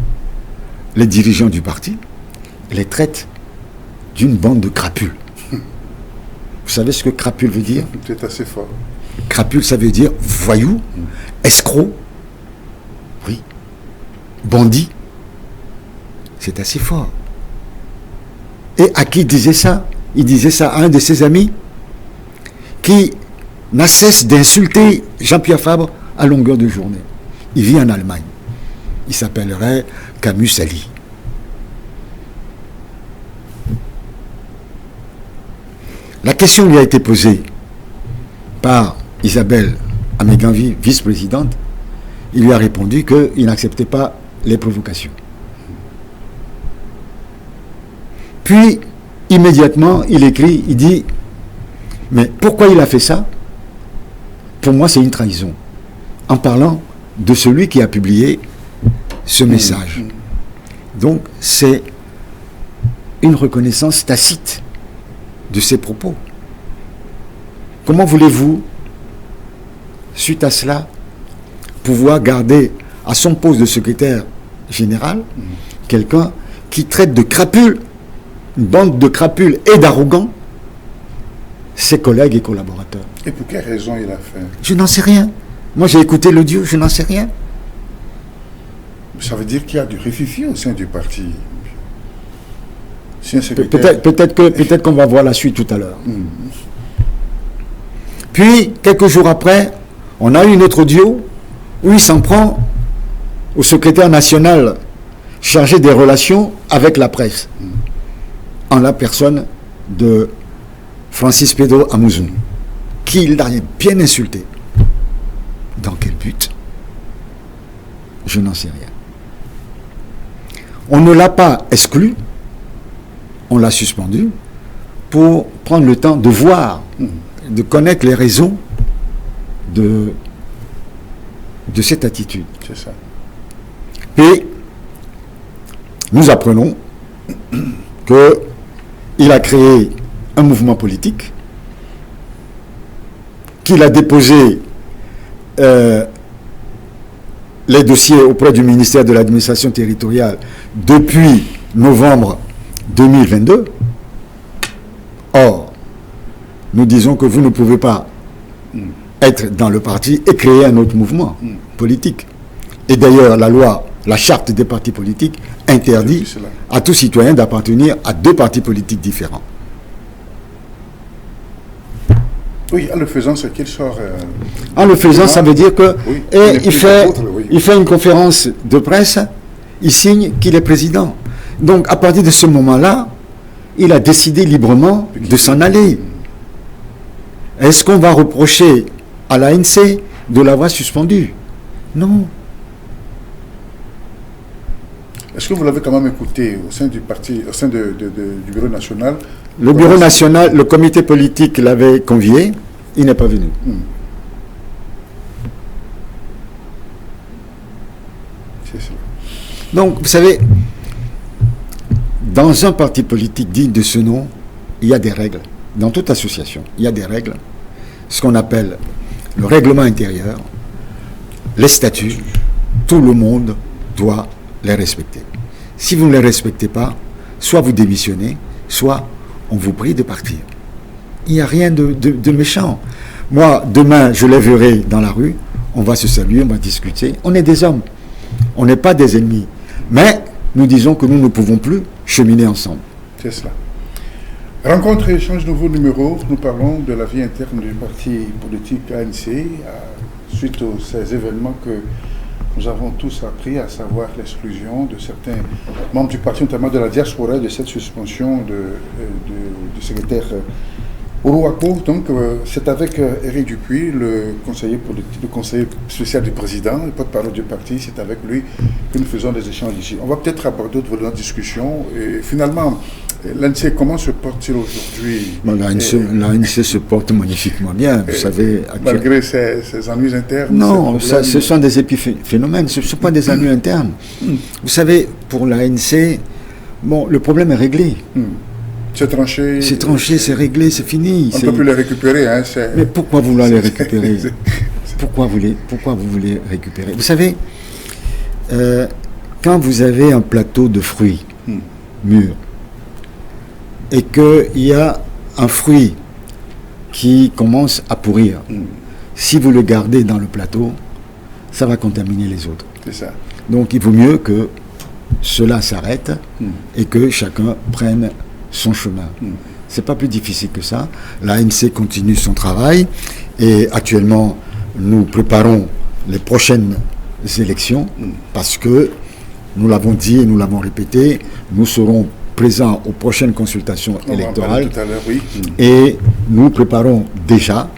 [SPEAKER 3] les dirigeants du parti et les traite d'une bande de crapules. Vous savez ce que crapule veut dire?
[SPEAKER 1] C'est assez fort.
[SPEAKER 3] Crapule, ça veut dire voyou, escroc, oui, bandit. C'est assez fort. Et à qui il disait ça? Il disait ça à un de ses amis qui n'a cesse d'insulter Jean-Pierre Fabre à longueur de journée. Il vit en Allemagne. Il s'appellerait Camus Sali. La question lui a été posée par Isabelle Améganvi, vice-présidente. Il lui a répondu qu'il n'acceptait pas les provocations. Puis, immédiatement, il écrit, il dit, mais pourquoi il a fait ça? Pour moi, c'est une trahison. En parlant de celui qui a publié ce message. Donc, c'est une reconnaissance tacite de ses propos. Comment voulez-vous, suite à cela, pouvoir garder à son poste de secrétaire général quelqu'un qui traite de crapule, une bande de crapules et d'arrogants, ses collègues et collaborateurs?
[SPEAKER 1] Et pour quelle raison il a fait?
[SPEAKER 3] Je n'en sais rien. Moi, j'ai écouté l'audio, je n'en sais rien.
[SPEAKER 1] Ça veut dire qu'il y a du rififi au sein du parti. Si un secrétaire...
[SPEAKER 3] Peut-être qu'on va voir la suite tout à l'heure. Puis, quelques jours après, on a eu une autre audio où il s'en prend au secrétaire national chargé des relations avec la presse, en la personne de Francis Pedro Amouzou, qui l'a bien insulté. Dans quel but? Je n'en sais rien. On ne l'a pas exclu, on l'a suspendu pour prendre le temps de voir, de connaître les raisons de cette attitude.
[SPEAKER 1] C'est ça.
[SPEAKER 3] Et nous apprenons qu'il a créé un mouvement politique, qu'il a déposé les dossiers auprès du ministère de l'administration territoriale depuis novembre 2022. Or, nous disons que vous ne pouvez pas être dans le parti et créer un autre mouvement politique. Et d'ailleurs, la charte des partis politiques interdit à tout citoyen d'appartenir à deux partis politiques différents.
[SPEAKER 1] Oui, en le faisant, c'est qu'il sort...
[SPEAKER 3] en le faisant, ça veut dire que...
[SPEAKER 1] Oui,
[SPEAKER 3] il fait une conférence de presse, il signe qu'il est président. Donc, à partir de ce moment-là, il a décidé librement de s'en aller. Est-ce qu'on va reprocher à l'ANC de l'avoir suspendu? Non.
[SPEAKER 1] Est-ce que vous l'avez quand même écouté au sein du parti, au sein du bureau national?
[SPEAKER 3] Le bureau national, le comité politique l'avait convié, il n'est pas venu.
[SPEAKER 1] C'est ça.
[SPEAKER 3] Donc, vous savez, dans un parti politique digne de ce nom, il y a des règles. Dans toute association, il y a des règles. Ce qu'on appelle le règlement intérieur, les statuts, tout le monde doit les respecter. Si vous ne les respectez pas, soit vous démissionnez, soit on vous prie de partir. Il n'y a rien de méchant. Moi, demain, je les verrai dans la rue, on va se saluer, on va discuter. On est des hommes, on n'est pas des ennemis. Mais nous disons que nous ne pouvons plus cheminer ensemble.
[SPEAKER 1] C'est cela. Rencontre et échange nouveau numéro, nous parlons de la vie interne du parti politique ANC suite à ces événements que nous avons tous appris, à savoir l'exclusion de certains membres du parti, notamment de la diaspora, de cette suspension du secrétaire Oroakpo. Donc, c'est avec Éric Dupuis, le conseiller politique, le conseiller spécial du président, le porte-parole du parti. C'est avec lui que nous faisons des échanges ici. On va peut-être aborder d'autres volets de discussion. Et finalement, l'ANC, comment se porte-t-il aujourd'hui?
[SPEAKER 3] L'ANC se porte magnifiquement bien, vous savez.
[SPEAKER 1] Malgré ses ennuis internes?
[SPEAKER 3] Non, ce sont des épiphénomènes, ce ne sont pas des ennuis internes. Vous savez, pour l'ANC, bon, le problème est réglé.
[SPEAKER 1] C'est tranché.
[SPEAKER 3] C'est tranché, c'est réglé, c'est fini.
[SPEAKER 1] On ne peut plus les récupérer. Hein,
[SPEAKER 3] mais pourquoi vouloir les récupérer? Pourquoi vous voulez récupérer? Vous savez, quand vous avez un plateau de fruits mûrs, et qu'il y a un fruit qui commence à pourrir, si vous le gardez dans le plateau, ça va contaminer les autres.
[SPEAKER 1] C'est ça.
[SPEAKER 3] Donc il vaut mieux que cela s'arrête et que chacun prenne son chemin. C'est pas plus difficile que ça. L'ANC continue son travail et actuellement nous préparons les prochaines élections parce que nous l'avons dit et nous l'avons répété, nous serons présents aux prochaines consultations électorales
[SPEAKER 1] tout à l'heure, oui.
[SPEAKER 3] Et nous préparons déjà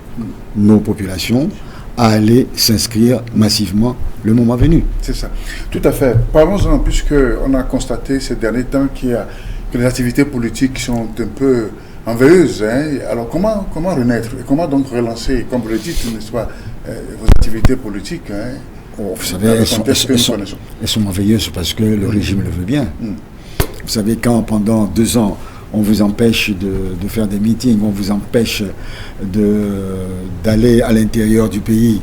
[SPEAKER 3] nos populations à aller s'inscrire massivement le moment venu.
[SPEAKER 1] C'est ça. Tout à fait. Parlons-en, puisqu'on a constaté ces derniers temps que les activités politiques sont un peu envaheuses. Hein. Alors comment renaître et comment donc relancer, comme vous le dites, n'est-ce pas, vos activités politiques, hein,
[SPEAKER 3] vous savez, elles sont envaheuses parce que le régime le veut bien. Vous savez, quand pendant 2 ans, on vous empêche de faire des meetings, on vous empêche d'aller à l'intérieur du pays,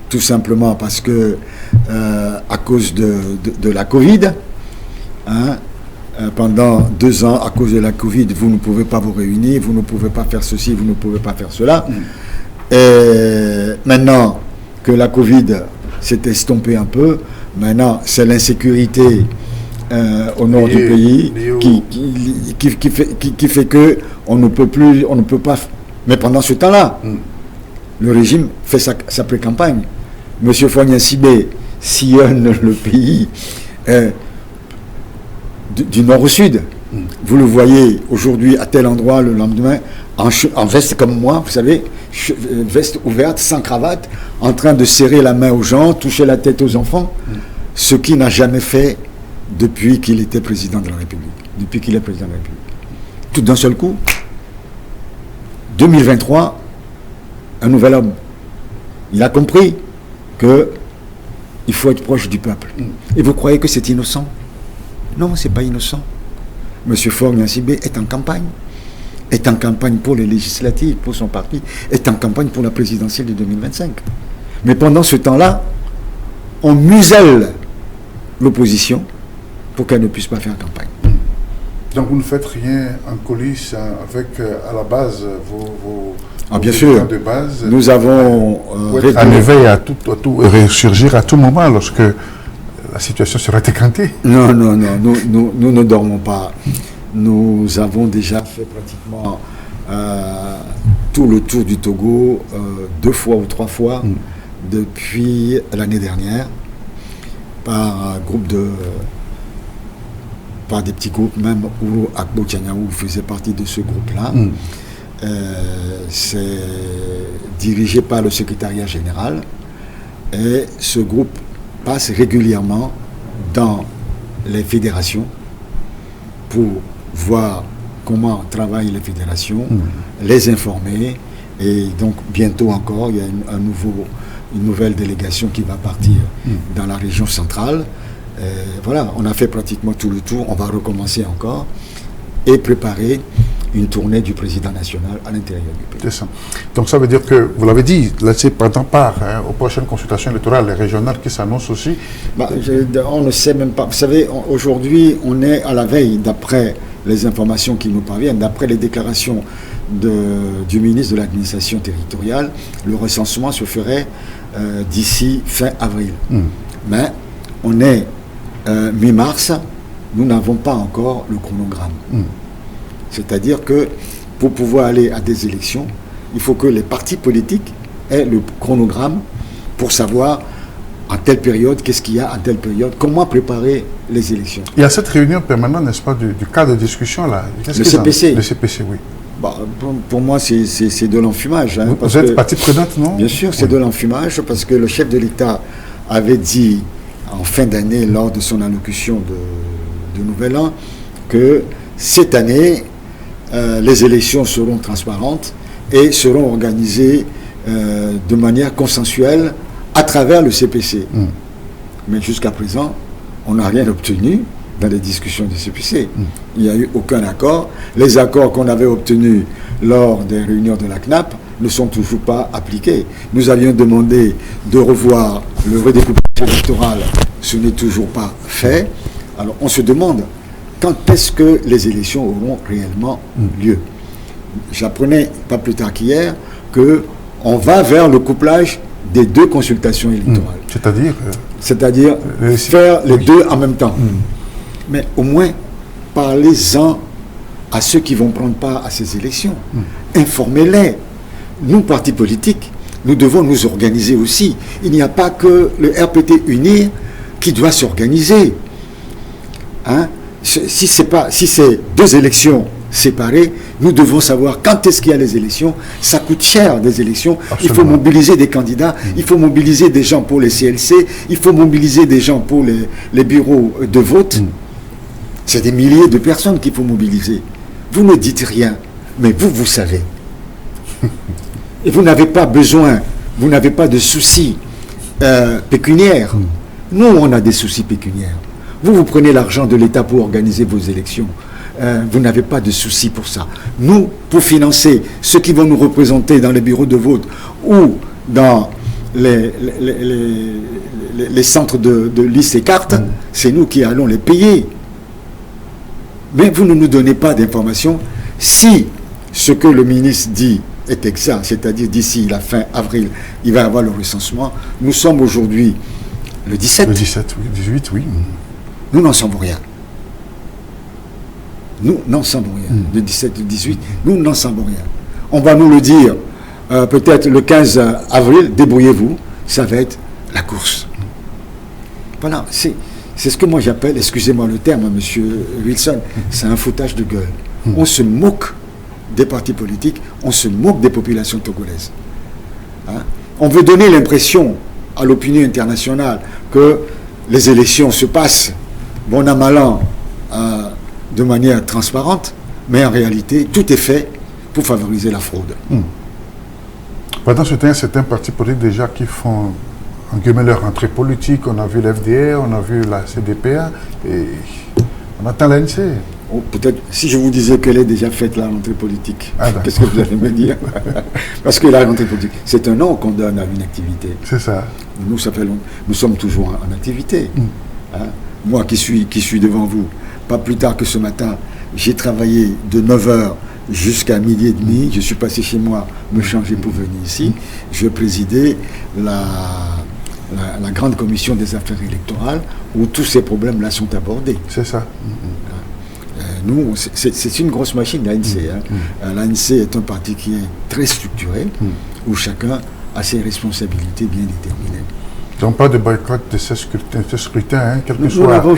[SPEAKER 3] tout simplement parce que, à cause de la Covid, hein, pendant 2 ans, à cause de la Covid, vous ne pouvez pas vous réunir, vous ne pouvez pas faire ceci, vous ne pouvez pas faire cela. Et maintenant que la Covid s'est estompée un peu, maintenant c'est l'insécurité au nord du pays qui fait que on ne peut pas. Mais pendant ce temps-là, le régime fait sa pré-campagne. Monsieur Fonia Sibé sillonne le pays du nord au sud. Vous le voyez aujourd'hui à tel endroit, le lendemain, en veste comme moi, vous savez, veste ouverte, sans cravate, en train de serrer la main aux gens, toucher la tête aux enfants, ce qu'il n'a jamais fait depuis qu'il était président de la République. Depuis qu'il est président de la République. Tout d'un seul coup, 2023, un nouvel homme. Il a compris qu'il faut être proche du peuple. Et vous croyez que c'est innocent? Non, c'est pas innocent. Monsieur Fonia Sibé est en campagne. Est en campagne pour les législatives, pour son parti, est en campagne pour la présidentielle de 2025. Mais pendant ce temps-là, on muselle l'opposition pour qu'elle ne puisse pas faire campagne.
[SPEAKER 1] Donc vous ne faites rien en coulisses avec à la base vos
[SPEAKER 3] bien sûr,
[SPEAKER 1] de base.
[SPEAKER 3] Nous avons
[SPEAKER 1] en éveil à tout ressurgir à tout moment lorsque la situation sera décantée.
[SPEAKER 3] Non, nous ne dormons pas. Nous avons déjà fait pratiquement tout le tour du Togo 2 fois ou 3 fois depuis l'année dernière par des petits groupes, même où Akbo Tchaniaou faisait partie de ce groupe-là. C'est dirigé par le secrétariat général et ce groupe passe régulièrement dans les fédérations pour voir comment travaillent les fédérations, les informer, et donc bientôt encore il y a une nouvelle délégation qui va partir dans la région centrale. Voilà, on a fait pratiquement tout le tour, on va recommencer encore et préparer une tournée du président national à l'intérieur du pays.
[SPEAKER 1] C'est ça. Donc ça veut dire que, vous l'avez dit, l'ANC prend part aux prochaines consultations électorales régionales qui s'annoncent aussi.
[SPEAKER 3] On ne sait même pas. Vous savez, aujourd'hui, on est à la veille, d'après les informations qui nous parviennent, d'après les déclarations du ministre de l'administration territoriale, le recensement se ferait d'ici fin avril. Mais on est mi-mars, nous n'avons pas encore le chronogramme. C'est-à-dire que pour pouvoir aller à des élections, il faut que les partis politiques aient le chronogramme pour savoir à telle période, qu'est-ce qu'il y a à telle période, comment préparer les élections.
[SPEAKER 1] Il y a cette réunion permanente, n'est-ce pas, du cadre de discussion là.
[SPEAKER 3] Le CPC.
[SPEAKER 1] Le CPC, oui.
[SPEAKER 3] Pour moi, c'est de l'enfumage. Hein,
[SPEAKER 1] vous êtes partie prenante, non?
[SPEAKER 3] Bien sûr, c'est de l'enfumage parce que le chef de l'État avait dit en fin d'année, lors de son allocution de Nouvel An, que cette année, les élections seront transparentes et seront organisées de manière consensuelle à travers le CPC. Mais jusqu'à présent, on n'a rien obtenu dans les discussions du CPC. Il n'y a eu aucun accord. Les accords qu'on avait obtenus lors des réunions de la CNAP ne sont toujours pas appliqués. Nous avions demandé de revoir le redécoupage électoral. Ce n'est toujours pas fait. Alors on se demande quand est-ce que les élections auront réellement lieu. J'apprenais pas plus tard qu'hier qu'on va vers le couplage des deux consultations électorales. C'est-à-dire faire les deux en même temps. Mais au moins, parlez-en à ceux qui vont prendre part à ces élections. Informez-les. Nous, partis politiques, nous devons nous organiser aussi. Il n'y a pas que le RPT Unir qui doit s'organiser. Hein? Si c'est deux élections séparées, nous devons savoir quand est-ce qu'il y a les élections. Ça coûte cher, des élections. Absolument. Il faut mobiliser des candidats, il faut mobiliser des gens pour les CLC, il faut mobiliser des gens pour les bureaux de vote. C'est des milliers de personnes qu'il faut mobiliser. Vous ne dites rien, mais vous savez. Et vous n'avez pas besoin, vous n'avez pas de soucis pécuniaires. Nous, on a des soucis pécuniaires. Vous prenez l'argent de l'État pour organiser vos élections. Vous n'avez pas de soucis pour ça. Nous, pour financer ceux qui vont nous représenter dans les bureaux de vote ou dans les centres de liste et cartes, c'est nous qui allons les payer. Mais vous ne nous donnez pas d'informations. Si ce que le ministre dit est exact, c'est-à-dire d'ici la fin avril, il va y avoir le recensement, nous sommes aujourd'hui le 17.
[SPEAKER 1] Le 17, oui, 18, oui.
[SPEAKER 3] Nous n'en savons rien. Nous n'en savons rien. Le 17, le 18, nous n'en savons rien. On va nous le dire peut-être le 15 avril, débrouillez-vous, ça va être la course. Voilà, c'est ce que moi j'appelle, excusez-moi le terme, monsieur Wilson, c'est un foutage de gueule. On se moque des partis politiques, on se moque des populations togolaises. Hein? On veut donner l'impression à l'opinion internationale que les élections se passent bon an mal an de manière transparente, mais en réalité, tout est fait pour favoriser la fraude.
[SPEAKER 1] Pendant ce temps, certains partis politiques déjà qui font en guillemets leur rentrée politique, on a vu l'FDR, on a vu la CDPA, et on attend l'ANC.
[SPEAKER 3] Oh, peut-être, si je vous disais qu'elle est déjà faite la rentrée politique, qu'est-ce que vous allez me dire? Parce que la rentrée politique, c'est un nom qu'on donne à une activité.
[SPEAKER 1] C'est ça.
[SPEAKER 3] Nous, ça fait longtemps. Nous sommes toujours en activité. Hein? Moi qui suis devant vous, pas plus tard que ce matin, j'ai travaillé de 9h jusqu'à 12h30. Je suis passé chez moi me changer pour venir ici. Je présidais la grande commission des affaires électorales où tous ces problèmes-là sont abordés.
[SPEAKER 1] C'est ça.
[SPEAKER 3] Nous, c'est une grosse machine, l'ANC. L'ANC est un parti qui est très structuré, où chacun a ses responsabilités bien déterminées.
[SPEAKER 1] On parle de boycott de ce scrutin, hein, quel que
[SPEAKER 3] nous
[SPEAKER 1] soit...
[SPEAKER 3] Nous n'avons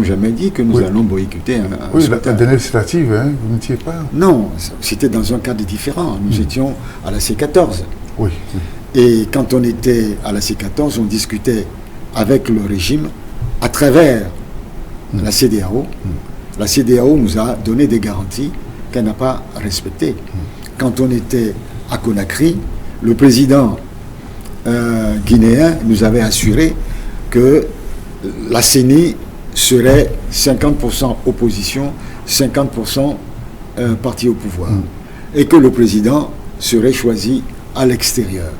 [SPEAKER 3] jamais dit que nous allons boycotter un
[SPEAKER 1] scrutin. La dernière législative, hein, vous n'étiez pas...
[SPEAKER 3] Non, c'était dans un cadre différent. Nous étions à la C14.
[SPEAKER 1] Oui.
[SPEAKER 3] Et quand on était à la C14, on discutait avec le régime à travers la CEDEAO. La CEDEAO nous a donné des garanties qu'elle n'a pas respectées. Quand on était à Conakry, le président guinéen nous avait assuré que la CENI serait 50% opposition, 50% un parti au pouvoir et que le président serait choisi à l'extérieur.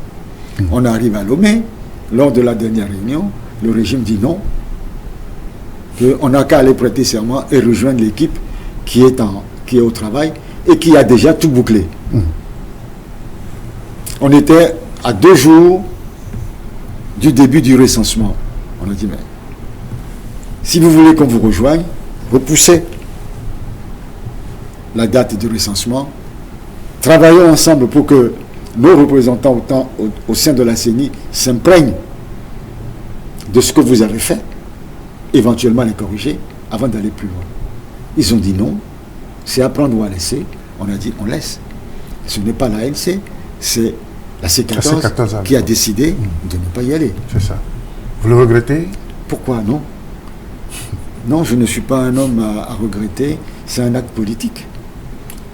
[SPEAKER 3] On arrive à Lomé, lors de la dernière réunion, le régime dit non, qu'on n'a qu'à aller prêter serment et rejoindre l'équipe qui est au travail et qui a déjà tout bouclé. On était à 2 jours du début du recensement. On a dit, mais si vous voulez qu'on vous rejoigne, repoussez la date du recensement. Travaillons ensemble pour que nos représentants au sein de la CENI s'imprègnent de ce que vous avez fait, éventuellement les corriger avant d'aller plus loin. Ils ont dit non, c'est à prendre ou à laisser. On a dit on laisse. Ce n'est pas l'ANC, c'est la C14 qui a décidé de ne pas y aller.
[SPEAKER 1] C'est ça. Vous le regrettez?
[SPEAKER 3] Pourquoi non? Non, je ne suis pas un homme à regretter, c'est un acte politique.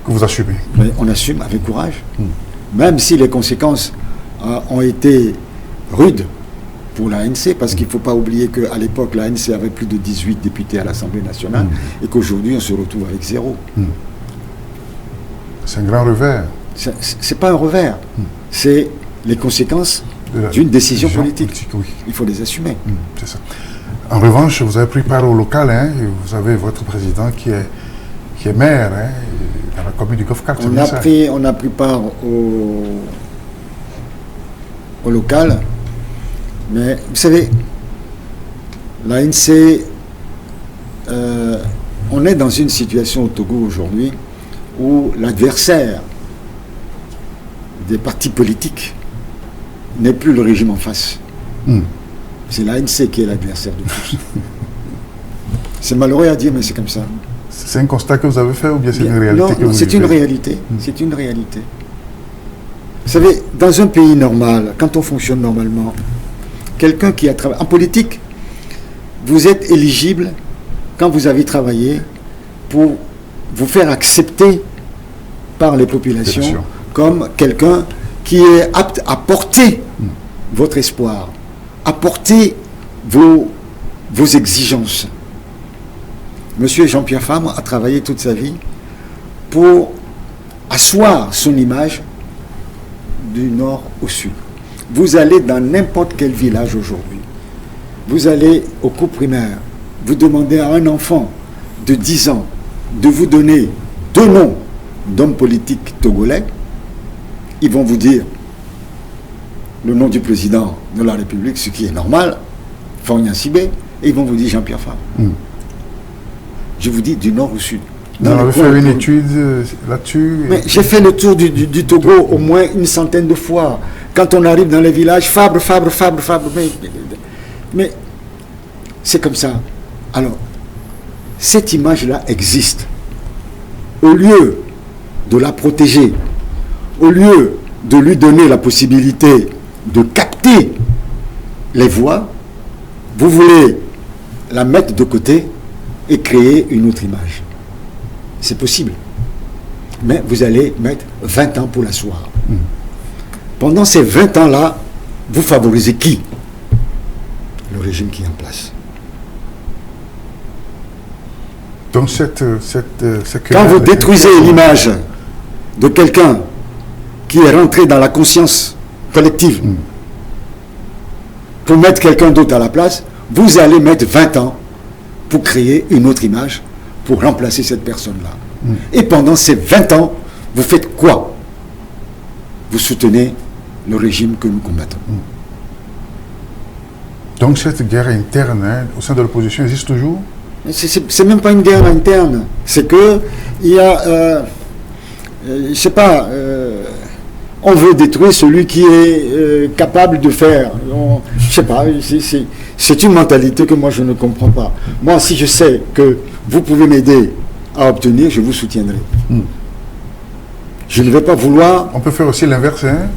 [SPEAKER 1] Que vous assumez?
[SPEAKER 3] Mais on assume avec courage. Même si les conséquences ont été rudes pour l'ANC, parce qu'il ne faut pas oublier qu'à l'époque, l'ANC avait plus de 18 députés à l'Assemblée nationale, et qu'aujourd'hui, on se retrouve avec 0.
[SPEAKER 1] C'est un grand revers.
[SPEAKER 3] C'est pas un revers, c'est les conséquences d'une décision politique.
[SPEAKER 1] Oui.
[SPEAKER 3] Il faut les assumer.
[SPEAKER 1] C'est ça. En revanche, vous avez pris part au local, hein, et vous avez votre président qui est maire, hein, dans la commune du Golfe 4.
[SPEAKER 3] On a pris part au local, mais vous savez, l'ANC, on est dans une situation au Togo aujourd'hui où l'adversaire des partis politiques n'est plus le régime en face. C'est l'ANC qui est l'adversaire de tous. C'est malheureux à dire, mais c'est comme ça.
[SPEAKER 1] C'est un constat que vous avez fait ou bien c'est une réalité que vous
[SPEAKER 3] c'est
[SPEAKER 1] vivez?
[SPEAKER 3] une réalité. C'est une réalité. Vous savez, dans un pays normal, quand on fonctionne normalement, quelqu'un qui a travaillé... En politique, vous êtes éligible quand vous avez travaillé pour vous faire accepter par les populations comme quelqu'un qui est apte à porter votre espoir, à porter vos exigences. Monsieur Jean-Pierre Fabre a travaillé toute sa vie pour asseoir son image du nord au sud. Vous allez dans n'importe quel village aujourd'hui, vous allez au cours primaire, vous demandez à un enfant de 10 ans de vous donner 2 noms d'hommes politiques togolais, ils vont vous dire le nom du président de la République, ce qui est normal, Faure Gnassingbé, et ils vont vous dire Jean-Pierre Fabre. Je vous dis du nord au sud.
[SPEAKER 1] Vous avez fait une étude là-dessus?
[SPEAKER 3] Mais j'ai fait le tour du Togo au moins une centaine de fois. Quand on arrive dans les villages, Fabre, mais c'est comme ça. Alors, cette image-là existe. Au lieu de la protéger, au lieu de lui donner la possibilité de capter les voix, vous voulez la mettre de côté et créer une autre image. C'est possible. Mais vous allez mettre 20 ans pour l'asseoir. Pendant ces 20 ans-là, vous favorisez qui? Le régime qui est en place.
[SPEAKER 1] Donc
[SPEAKER 3] quand vous détruisez l'image de quelqu'un qui est rentré dans la conscience collective pour mettre quelqu'un d'autre à la place, vous allez mettre 20 ans pour créer une autre image, pour remplacer cette personne-là. Et pendant ces 20 ans, vous faites quoi? Vous soutenez le régime que nous combattons.
[SPEAKER 1] Donc cette guerre interne, hein, au sein de l'opposition existe toujours?
[SPEAKER 3] C'est même pas une guerre interne. C'est que il y a, je sais pas, on veut détruire celui qui est capable de faire. Je sais pas, c'est une mentalité que moi je ne comprends pas. Moi, si je sais que vous pouvez m'aider à obtenir, je vous soutiendrai. Je ne vais pas vouloir...
[SPEAKER 1] On peut faire aussi l'inverse, hein?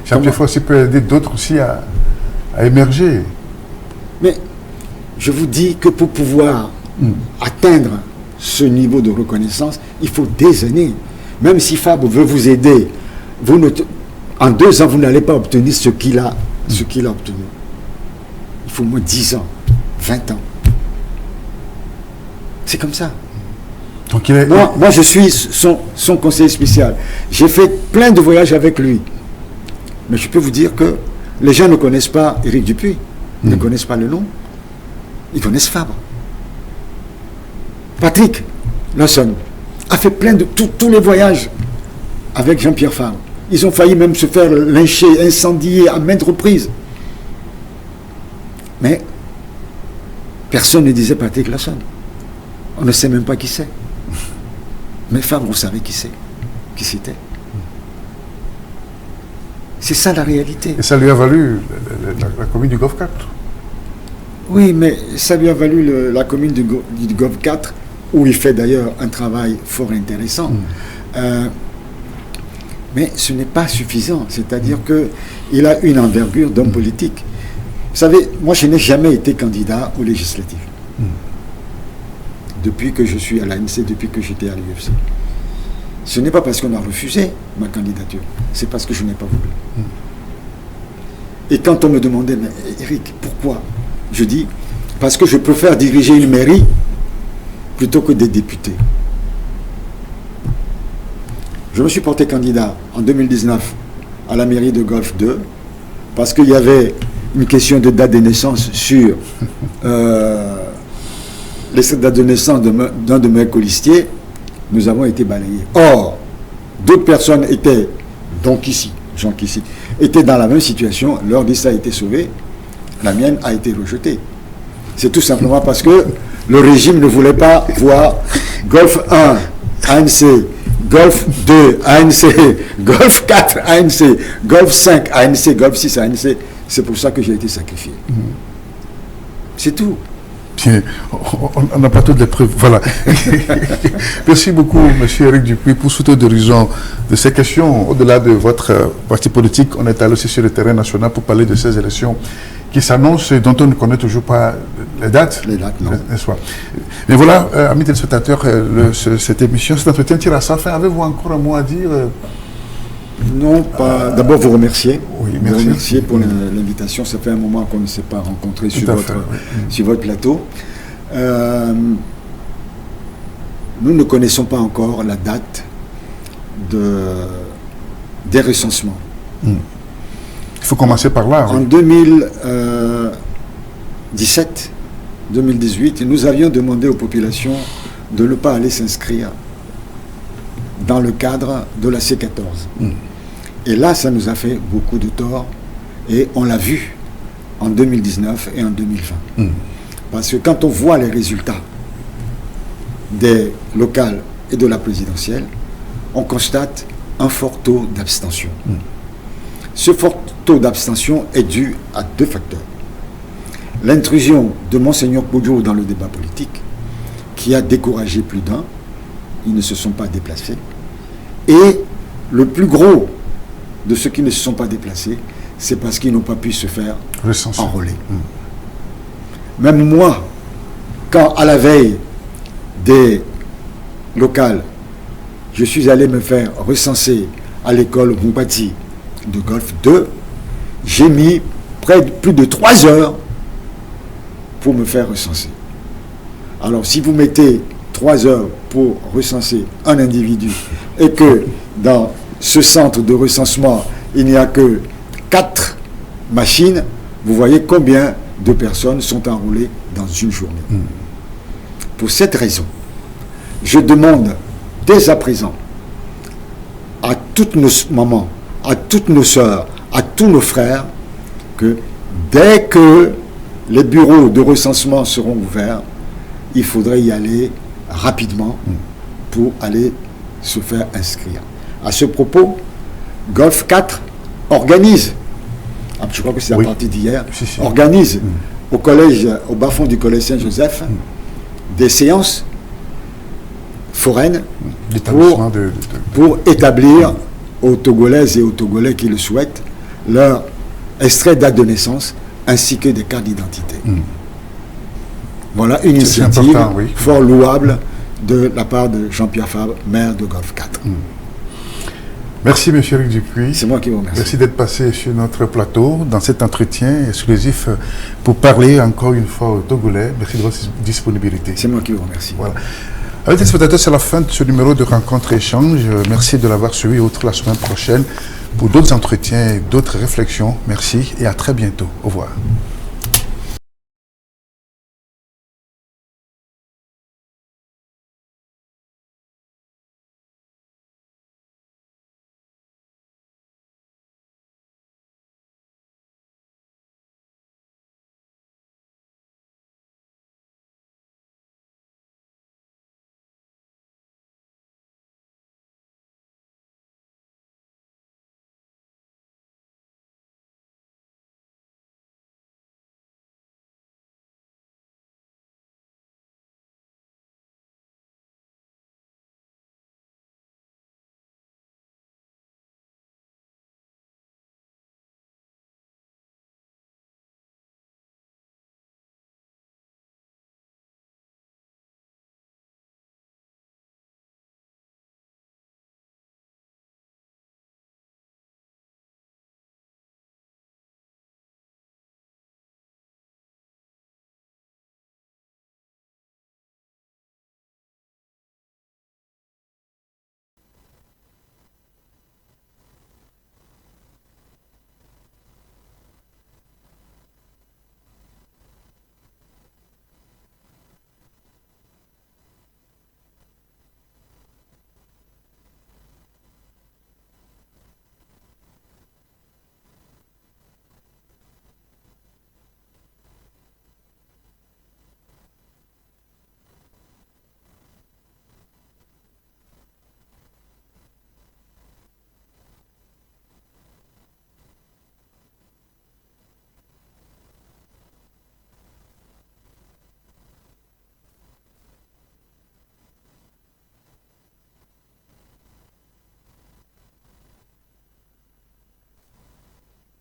[SPEAKER 1] Jean-Pierre aussi peut aider d'autres aussi à émerger.
[SPEAKER 3] Mais je vous dis que pour pouvoir atteindre ce niveau de reconnaissance, il faut des années. Même si Fabre veut vous aider, en 2 ans, vous n'allez pas obtenir ce qu'il a obtenu. Il faut au moins 10 ans, 20 ans. C'est comme ça.
[SPEAKER 1] Donc il est...
[SPEAKER 3] Moi, je suis son conseiller spécial. J'ai fait plein de voyages avec lui. Mais je peux vous dire que les gens ne connaissent pas Éric Dupuy, ne connaissent pas le nom. Ils connaissent Fabre. Patrick Lassonne a fait plein de tous les voyages avec Jean-Pierre Fabre. Ils ont failli même se faire lyncher, incendier à maintes reprises. Mais personne ne disait Patrick Lassonne. On ne sait même pas qui c'est. Mais Fabre, on savait qui c'était. C'est ça la réalité.
[SPEAKER 1] Et ça lui a valu la commune du Golfe 4.
[SPEAKER 3] Oui, mais ça lui a valu la commune du Golfe 4, où il fait d'ailleurs un travail fort intéressant. Mais ce n'est pas suffisant. C'est-à-dire qu'il a une envergure d'homme politique. Vous savez, moi je n'ai jamais été candidat aux législatives. Depuis que je suis à l'ANC, depuis que j'étais à l'UFC. Ce n'est pas parce qu'on a refusé ma candidature, c'est parce que je n'ai pas voulu. Et quand on me demandait, mais Éric, pourquoi? Je dis, parce que je préfère diriger une mairie plutôt que des députés. Je me suis porté candidat en 2019 à la mairie de Golfe 2 parce qu'il y avait une question de date de naissance sur les dates de naissance d'un de mes colistiers. Nous avons été balayés. Or, d'autres personnes étaient, donc ici, étaient dans la même situation. Leur liste a été sauvée. La mienne a été rejetée. C'est tout simplement parce que le régime ne voulait pas voir Golfe 1, ANC, Golfe 2, ANC, Golfe 4, ANC, Golfe 5, ANC, Golfe 6, ANC. C'est pour ça que j'ai été sacrifié. C'est tout.
[SPEAKER 1] Bien, on n'a pas toutes les preuves. Voilà. Merci beaucoup, M. Éric Dupuy, pour ce tour d'horizon de ces questions. Au-delà de votre parti politique, on est allé aussi sur le terrain national pour parler de ces élections qui s'annoncent et dont on ne connaît toujours pas les dates.
[SPEAKER 3] Les dates, non.
[SPEAKER 1] Mais voilà, amis téléspectateurs, cette émission, cet entretien tire à sa fin. Avez-vous encore un mot à dire?
[SPEAKER 3] Non, pas. D'abord, vous remercier.
[SPEAKER 1] Oui,
[SPEAKER 3] vous
[SPEAKER 1] merci.
[SPEAKER 3] remercier pour l'invitation. Ça fait un moment qu'on ne s'est pas rencontrés sur votre plateau. Nous ne connaissons pas encore la date des recensements.
[SPEAKER 1] Il faut commencer par là.
[SPEAKER 3] En 2017, 2018, nous avions demandé aux populations de ne pas aller s'inscrire dans le cadre de la C14. Et là, ça nous a fait beaucoup de tort. Et on l'a vu en 2019 et en 2020. Parce que quand on voit les résultats des locales et de la présidentielle, on constate un fort taux d'abstention. Ce fort taux d'abstention est dû à deux facteurs. L'intrusion de Monseigneur Kodjo dans le débat politique, qui a découragé plus d'un. Ils ne se sont pas déplacés. Et le plus gros de ceux qui ne se sont pas déplacés, c'est parce qu'ils n'ont pas pu se faire enrôler. Même moi, quand à la veille des locales, je suis allé me faire recenser à l'école Mumbati de Golfe 2, j'ai mis plus de 3 heures pour me faire recenser. Alors si vous mettez 3 heures pour recenser un individu et que dans ce centre de recensement, il n'y a que 4 machines, vous voyez combien de personnes sont enrôlées dans une journée. Pour cette raison, je demande dès à présent à toutes nos mamans, à toutes nos sœurs, à tous nos frères, que dès que les bureaux de recensement seront ouverts, il faudrait y aller rapidement pour aller se faire inscrire. À ce propos, Golfe 4 organise, je crois que c'est à partir d'hier, organise au collège, au bas-fond du collège Saint-Joseph, des séances foraines pour établir aux Togolaises et aux Togolais qui le souhaitent leur extrait date de naissance ainsi que des cartes d'identité. Voilà une initiative fort louable de la part de Jean-Pierre Fabre, maire de Golfe 4.
[SPEAKER 1] Merci, M. Éric Dupuy.
[SPEAKER 3] C'est moi qui vous remercie.
[SPEAKER 1] Merci d'être passé sur notre plateau dans cet entretien exclusif pour parler encore une fois aux Togolais. Merci de votre disponibilité.
[SPEAKER 3] C'est moi qui vous remercie.
[SPEAKER 1] Voilà. Avec les spectateurs, c'est la fin de ce numéro de Rencontre Échange. Merci de l'avoir suivi. Autre la semaine prochaine pour d'autres entretiens et d'autres réflexions. Merci et à très bientôt. Au revoir.